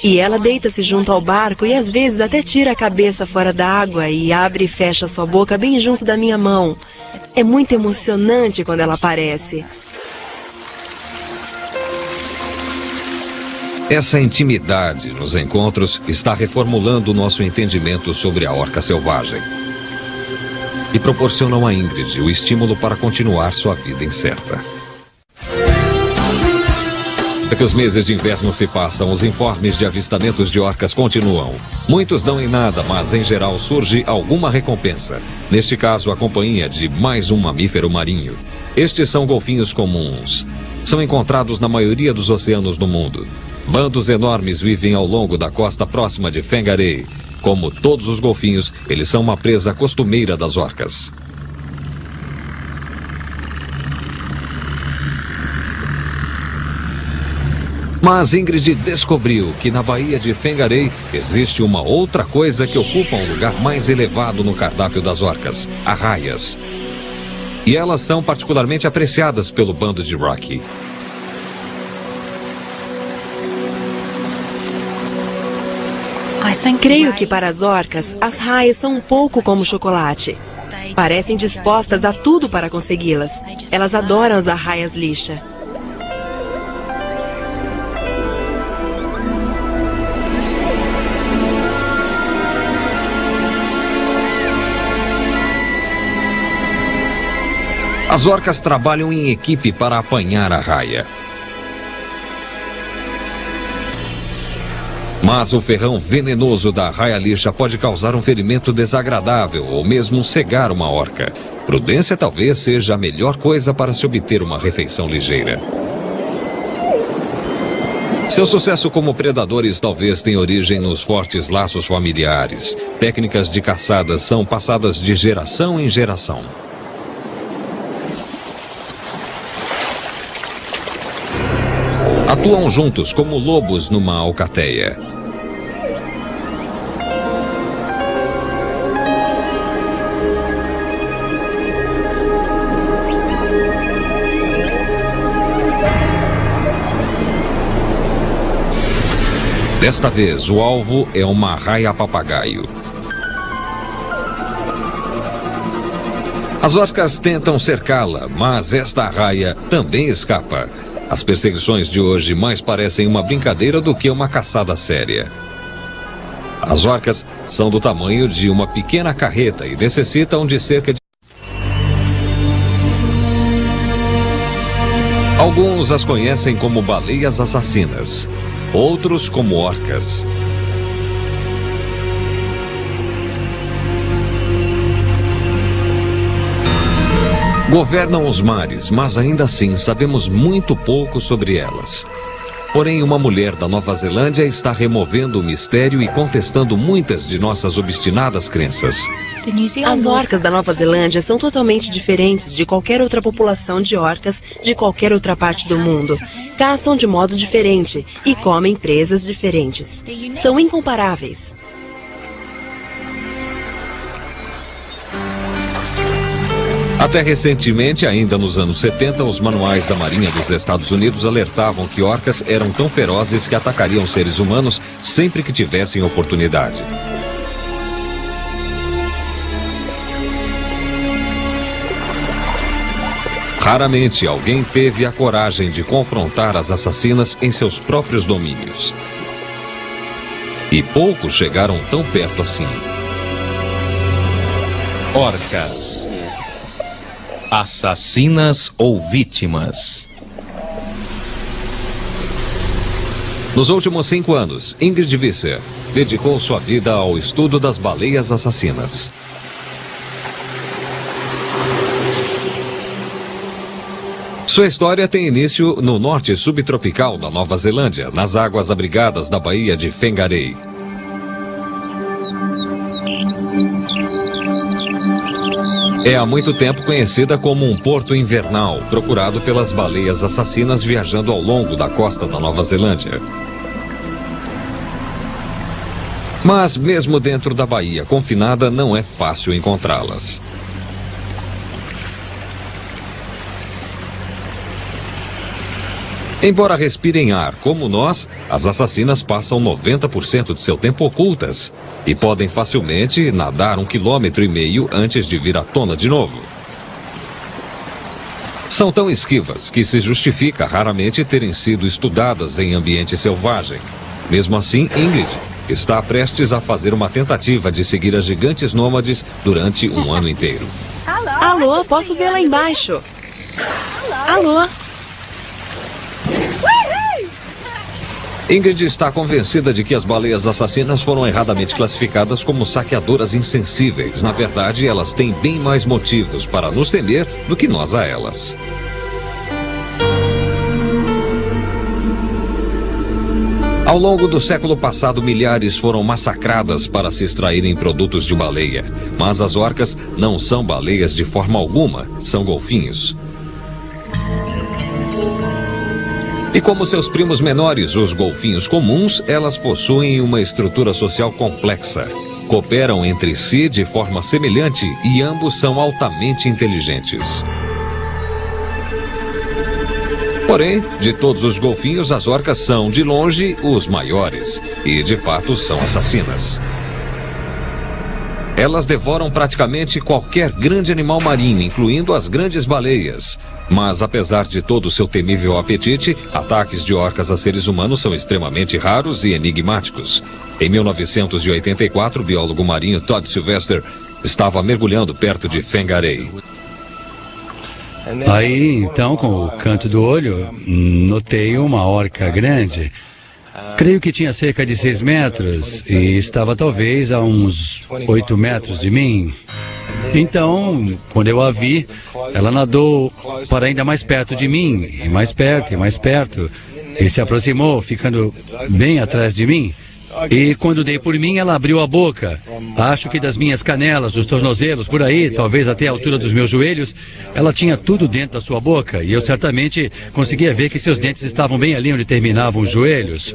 E ela deita-se junto ao barco e às vezes até tira a cabeça fora da água e abre e fecha sua boca bem junto da minha mão. É muito emocionante quando ela aparece. Essa intimidade nos encontros está reformulando o nosso entendimento sobre a orca selvagem. E proporcionam a Ingrid o estímulo para continuar sua vida incerta. É que os meses de inverno se passam, os informes de avistamentos de orcas continuam. Muitos dão em nada, mas em geral surge alguma recompensa. Neste caso, a companhia de mais um mamífero marinho. Estes são golfinhos comuns. São encontrados na maioria dos oceanos do mundo. Bandos enormes vivem ao longo da costa próxima de Whangarei. Como todos os golfinhos, eles são uma presa costumeira das orcas. Mas Ingrid descobriu que na Baía de Whangarei existe uma outra coisa que ocupa um lugar mais elevado no cardápio das orcas: arraias. E elas são particularmente apreciadas pelo bando de Rocky. Creio que para as orcas, as raias são um pouco como chocolate. Parecem dispostas a tudo para consegui-las. Elas adoram as arraias lixa. As orcas trabalham em equipe para apanhar a raia. Mas o ferrão venenoso da raia lixa pode causar um ferimento desagradável ou mesmo cegar uma orca. Prudência talvez seja a melhor coisa para se obter uma refeição ligeira. Seu sucesso como predadores talvez tenha origem nos fortes laços familiares. Técnicas de caçada são passadas de geração em geração. Atuam juntos como lobos numa alcateia. Desta vez, o alvo é uma arraia-papagaio. As orcas tentam cercá-la, mas esta arraia também escapa. As perseguições de hoje mais parecem uma brincadeira do que uma caçada séria. As orcas são do tamanho de uma pequena carreta e necessitam de cerca de... Alguns as conhecem como baleias assassinas, outros como orcas. Governam os mares, mas ainda assim sabemos muito pouco sobre elas. Porém, uma mulher da Nova Zelândia está removendo o mistério e contestando muitas de nossas obstinadas crenças. As orcas da Nova Zelândia são totalmente diferentes de qualquer outra população de orcas de qualquer outra parte do mundo. Caçam de modo diferente e comem presas diferentes. São incomparáveis. Até recentemente, ainda nos anos 70, os manuais da Marinha dos Estados Unidos alertavam que orcas eram tão ferozes que atacariam seres humanos sempre que tivessem oportunidade. Raramente alguém teve a coragem de confrontar as assassinas em seus próprios domínios. E poucos chegaram tão perto assim. Orcas. Assassinas ou vítimas? Nos últimos 5 anos, Ingrid Visser dedicou sua vida ao estudo das baleias assassinas. Sua história tem início no norte subtropical da Nova Zelândia, nas águas abrigadas da Baía de Whangarei. É há muito tempo conhecida como um porto invernal, procurado pelas baleias assassinas viajando ao longo da costa da Nova Zelândia. Mas mesmo dentro da baía confinada, não é fácil encontrá-las. Embora respirem ar como nós, as assassinas passam 90% de seu tempo ocultas e podem facilmente nadar 1,5 km antes de vir à tona de novo. São tão esquivas que se justifica raramente terem sido estudadas em ambiente selvagem. Mesmo assim, Ingrid está prestes a fazer uma tentativa de seguir as gigantes nômades durante um ano inteiro. Alô, posso ver lá embaixo? Alô? Ingrid está convencida de que as baleias assassinas foram erradamente classificadas como saqueadoras insensíveis. Na verdade, elas têm bem mais motivos para nos temer do que nós a elas. Ao longo do século passado, milhares foram massacradas para se extraírem produtos de baleia. Mas as orcas não são baleias de forma alguma, são golfinhos. E como seus primos menores, os golfinhos comuns, elas possuem uma estrutura social complexa. Cooperam entre si de forma semelhante e ambos são altamente inteligentes. Porém, de todos os golfinhos, as orcas são, de longe, os maiores. E, de fato, são assassinas. Elas devoram praticamente qualquer grande animal marinho, incluindo as grandes baleias. Mas, apesar de todo o seu temível apetite, ataques de orcas a seres humanos são extremamente raros e enigmáticos. Em 1984, o biólogo marinho Todd Sylvester estava mergulhando perto de Whangarei. Aí, então, com o canto do olho, notei uma orca grande. Creio que tinha cerca de 6 metros e estava talvez a uns 8 metros de mim. Então, quando eu a vi, ela nadou para ainda mais perto de mim, e mais perto, e se aproximou, ficando bem atrás de mim. E quando dei por mim, ela abriu a boca. Acho que das minhas canelas, dos tornozelos, por aí, talvez até a altura dos meus joelhos, ela tinha tudo dentro da sua boca. E eu certamente conseguia ver que seus dentes estavam bem ali onde terminavam os joelhos.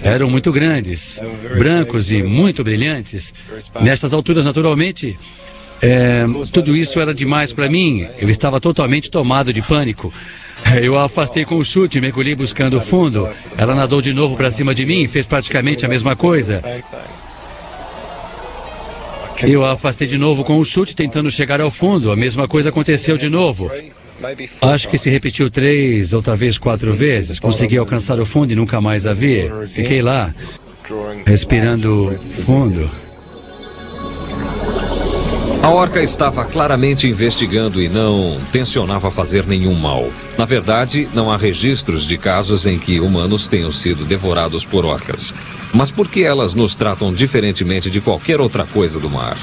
Eram muito grandes, brancos e muito brilhantes. Nestas alturas, naturalmente, tudo isso era demais para mim. Eu estava totalmente tomado de pânico. Eu a afastei com o chute, mergulhei buscando o fundo. Ela nadou de novo para cima de mim e fez praticamente a mesma coisa. Eu a afastei de novo com o chute, tentando chegar ao fundo. A mesma coisa aconteceu de novo. Acho que se repetiu 3 ou talvez 4 vezes. Consegui alcançar o fundo e nunca mais a vi. Fiquei lá, respirando fundo. A orca estava claramente investigando e não tensionava fazer nenhum mal. Na verdade, não há registros de casos em que humanos tenham sido devorados por orcas. Mas por que elas nos tratam diferentemente de qualquer outra coisa do mar?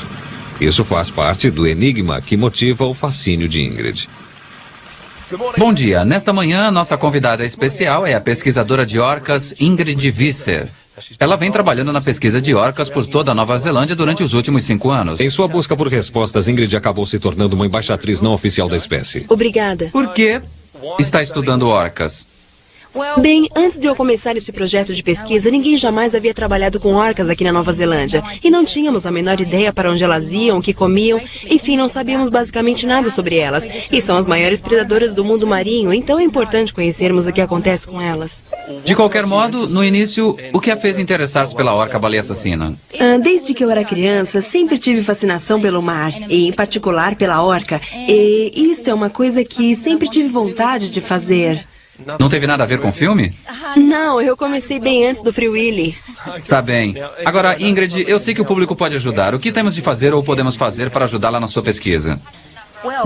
Isso faz parte do enigma que motiva o fascínio de Ingrid. Bom dia. Nesta manhã, nossa convidada especial é a pesquisadora de orcas Ingrid Visser. Ela vem trabalhando na pesquisa de orcas por toda a Nova Zelândia durante os últimos 5 anos. Em sua busca por respostas, Ingrid acabou se tornando uma embaixatriz não oficial da espécie. Obrigada. Por que está estudando orcas? Bem, antes de eu começar esse projeto de pesquisa, ninguém jamais havia trabalhado com orcas aqui na Nova Zelândia. E não tínhamos a menor ideia para onde elas iam, o que comiam. Enfim, não sabíamos basicamente nada sobre elas. E são as maiores predadoras do mundo marinho, então é importante conhecermos o que acontece com elas. De qualquer modo, no início, o que a fez interessar-se pela orca-baleia assassina? Desde que eu era criança, sempre tive fascinação pelo mar, e em particular pela orca. E isto é uma coisa que sempre tive vontade de fazer. Não teve nada a ver com o filme? Não, eu comecei bem antes do Free Willy. Está bem. Agora, Ingrid, eu sei que o público pode ajudar. O que temos de fazer ou podemos fazer para ajudá-la na sua pesquisa?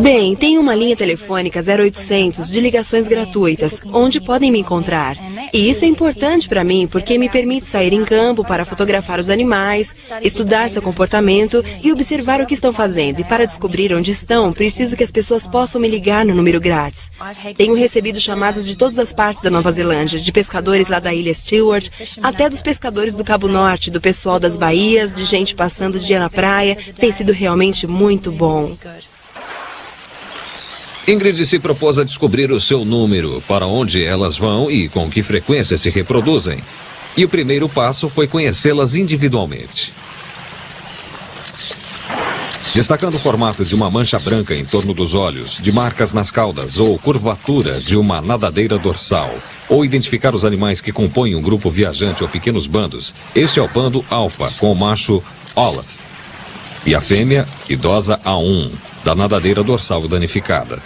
Bem, tem uma linha telefônica 0800 de ligações gratuitas, onde podem me encontrar. E isso é importante para mim, porque me permite sair em campo para fotografar os animais, estudar seu comportamento e observar o que estão fazendo. E para descobrir onde estão, preciso que as pessoas possam me ligar no número grátis. Tenho recebido chamadas de todas as partes da Nova Zelândia, de pescadores lá da ilha Stewart, até dos pescadores do Cabo Norte, do pessoal das baías, de gente passando o dia na praia. Tem sido realmente muito bom. Ingrid se propôs a descobrir o seu número, para onde elas vão e com que frequência se reproduzem. E o primeiro passo foi conhecê-las individualmente. Destacando o formato de uma mancha branca em torno dos olhos, de marcas nas caudas ou curvatura de uma nadadeira dorsal, ou identificar os animais que compõem um grupo viajante ou pequenos bandos, este é o bando alfa, com o macho Olaf, e a fêmea idosa A1, da nadadeira dorsal danificada.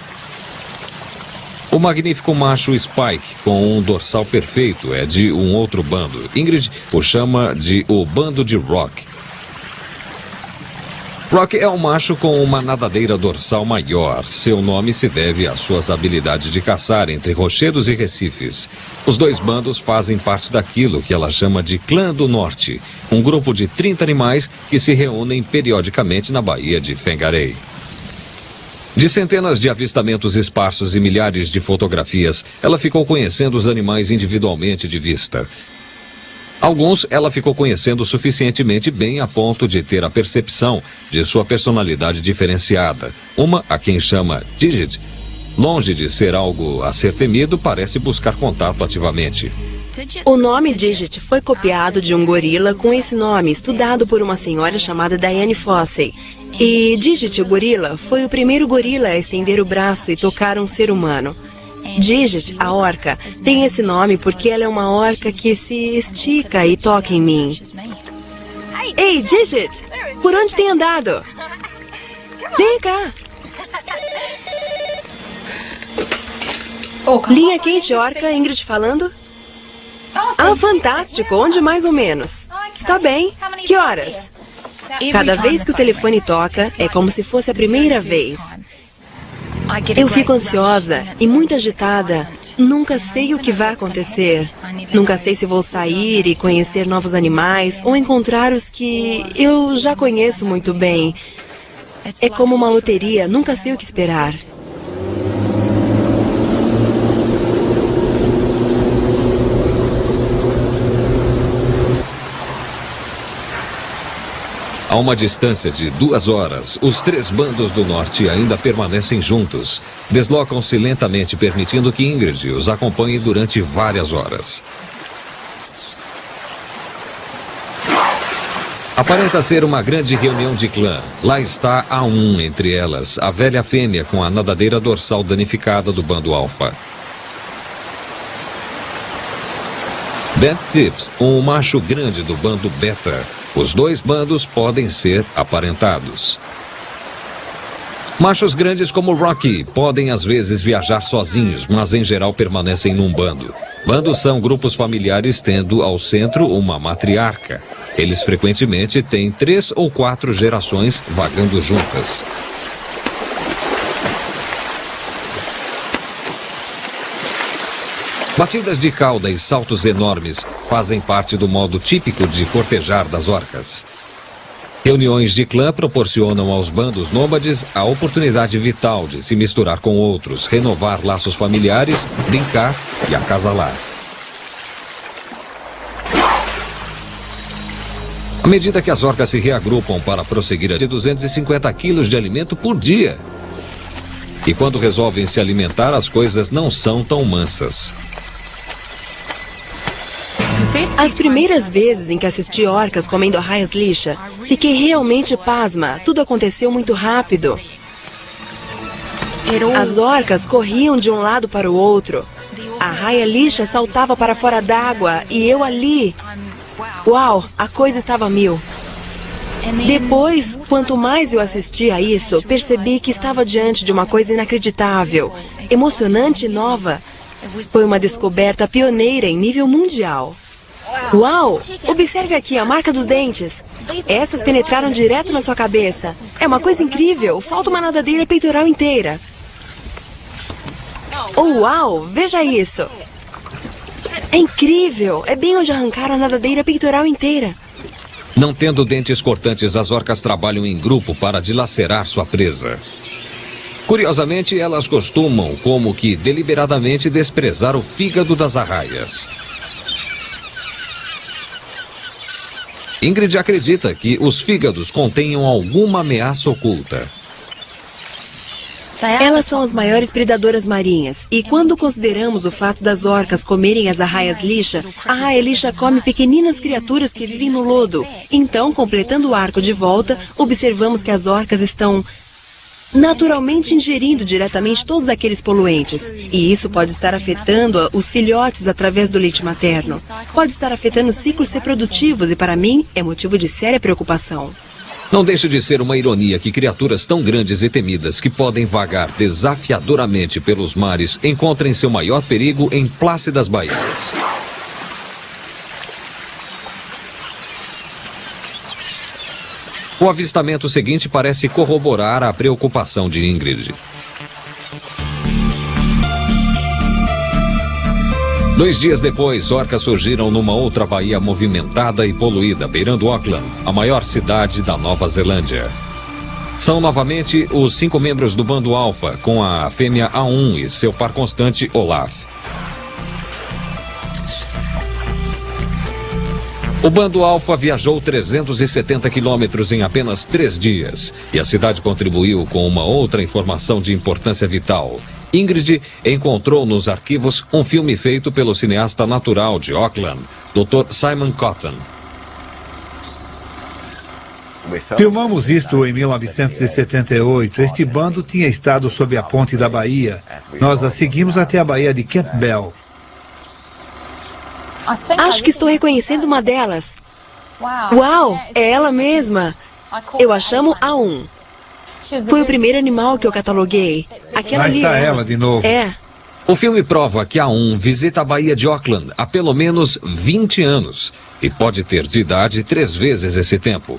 O magnífico macho Spike, com um dorsal perfeito, é de um outro bando. Ingrid o chama de o bando de Rock. Rock é um macho com uma nadadeira dorsal maior. Seu nome se deve às suas habilidades de caçar entre rochedos e recifes. Os dois bandos fazem parte daquilo que ela chama de Clã do Norte, um grupo de 30 animais que se reúnem periodicamente na Baía de Whangarei. De centenas de avistamentos esparsos e milhares de fotografias, ela ficou conhecendo os animais individualmente de vista. Alguns ela ficou conhecendo suficientemente bem a ponto de ter a percepção de sua personalidade diferenciada. Uma, a quem chama Digit, longe de ser algo a ser temido, parece buscar contato ativamente. O nome Digit foi copiado de um gorila com esse nome, estudado por uma senhora chamada Diane Fossey. E Digit, o gorila, foi o primeiro gorila a estender o braço e tocar um ser humano. Digit, a orca, tem esse nome porque ela é uma orca que se estica e toca em mim. Ei, Digit! Por onde tem andado? Vem cá! Linha quente, orca, Ingrid falando? Ah, fantástico! Onde mais ou menos? Está bem. Que horas? Cada vez que o telefone toca, é como se fosse a primeira vez. Eu fico ansiosa e muito agitada. Nunca sei o que vai acontecer. Nunca sei se vou sair e conhecer novos animais ou encontrar os que eu já conheço muito bem. É como uma loteria, nunca sei o que esperar. A uma distância de 2 horas, os 3 bandos do norte ainda permanecem juntos. Deslocam-se lentamente, permitindo que Ingrid os acompanhe durante várias horas. Aparenta ser uma grande reunião de clã. Lá está a um entre elas, a velha fêmea com a nadadeira dorsal danificada do bando alfa. Beth Tips, um macho grande do bando beta. Os 2 bandos podem ser aparentados. Machos grandes como Rocky podem às vezes viajar sozinhos, mas em geral permanecem num bando. Bandos são grupos familiares tendo ao centro uma matriarca. Eles frequentemente têm 3 ou 4 gerações vagando juntas. Batidas de cauda e saltos enormes fazem parte do modo típico de cortejar das orcas. Reuniões de clã proporcionam aos bandos nômades a oportunidade vital de se misturar com outros, renovar laços familiares, brincar e acasalar. À medida que as orcas se reagrupam para prosseguir de 250 quilos de alimento por dia. E quando resolvem se alimentar, as coisas não são tão mansas. As primeiras vezes em que assisti orcas comendo arraias lixa, fiquei realmente pasma. Tudo aconteceu muito rápido. As orcas corriam de um lado para o outro. A arraia lixa saltava para fora d'água e eu ali. Uau, a coisa estava a mil. Depois, quanto mais eu assistia a isso, percebi que estava diante de uma coisa inacreditável, emocionante e nova. Foi uma descoberta pioneira em nível mundial. Uau! Observe aqui a marca dos dentes. Essas penetraram direto na sua cabeça. É uma coisa incrível. Falta uma nadadeira peitoral inteira. Oh, uau! Veja isso. É incrível. É bem onde arrancaram a nadadeira peitoral inteira. Não tendo dentes cortantes, as orcas trabalham em grupo para dilacerar sua presa. Curiosamente, elas costumam, como que deliberadamente, desprezar o fígado das arraias. Ingrid acredita que os fígados contenham alguma ameaça oculta. Elas são as maiores predadoras marinhas. E quando consideramos o fato das orcas comerem as arraias lixa, a arraia lixa come pequeninas criaturas que vivem no lodo. Então, completando o arco de volta, observamos que as orcas estão naturalmente ingerindo diretamente todos aqueles poluentes. E isso pode estar afetando os filhotes através do leite materno. Pode estar afetando os ciclos reprodutivos e, para mim, é motivo de séria preocupação. Não deixa de ser uma ironia que criaturas tão grandes e temidas que podem vagar desafiadoramente pelos mares encontrem seu maior perigo em plácidas baías. O avistamento seguinte parece corroborar a preocupação de Ingrid. 2 dias depois, orcas surgiram numa outra baía movimentada e poluída, beirando Auckland, a maior cidade da Nova Zelândia. São novamente os 5 membros do bando alfa, com a fêmea A1 e seu par constante Olaf. O bando alfa viajou 370 quilômetros em apenas 3 dias, e a cidade contribuiu com uma outra informação de importância vital. Ingrid encontrou nos arquivos um filme feito pelo cineasta natural de Auckland, Dr. Simon Cotton. Filmamos isto em 1978. Este bando tinha estado sob a ponte da Baía. Nós a seguimos até a Baía de Campbell. Acho que estou reconhecendo uma delas. Uau, é ela mesma. Eu a chamo A1. Foi o primeiro animal que eu cataloguei. Aquela Lá ali está é ela de novo. É. O filme prova que A1 visita a Baía de Auckland há pelo menos 20 anos e pode ter de idade 3 vezes esse tempo.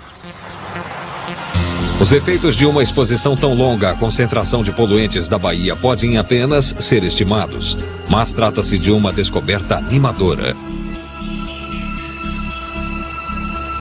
Os efeitos de uma exposição tão longa à concentração de poluentes da Baía podem apenas ser estimados, mas trata-se de uma descoberta animadora.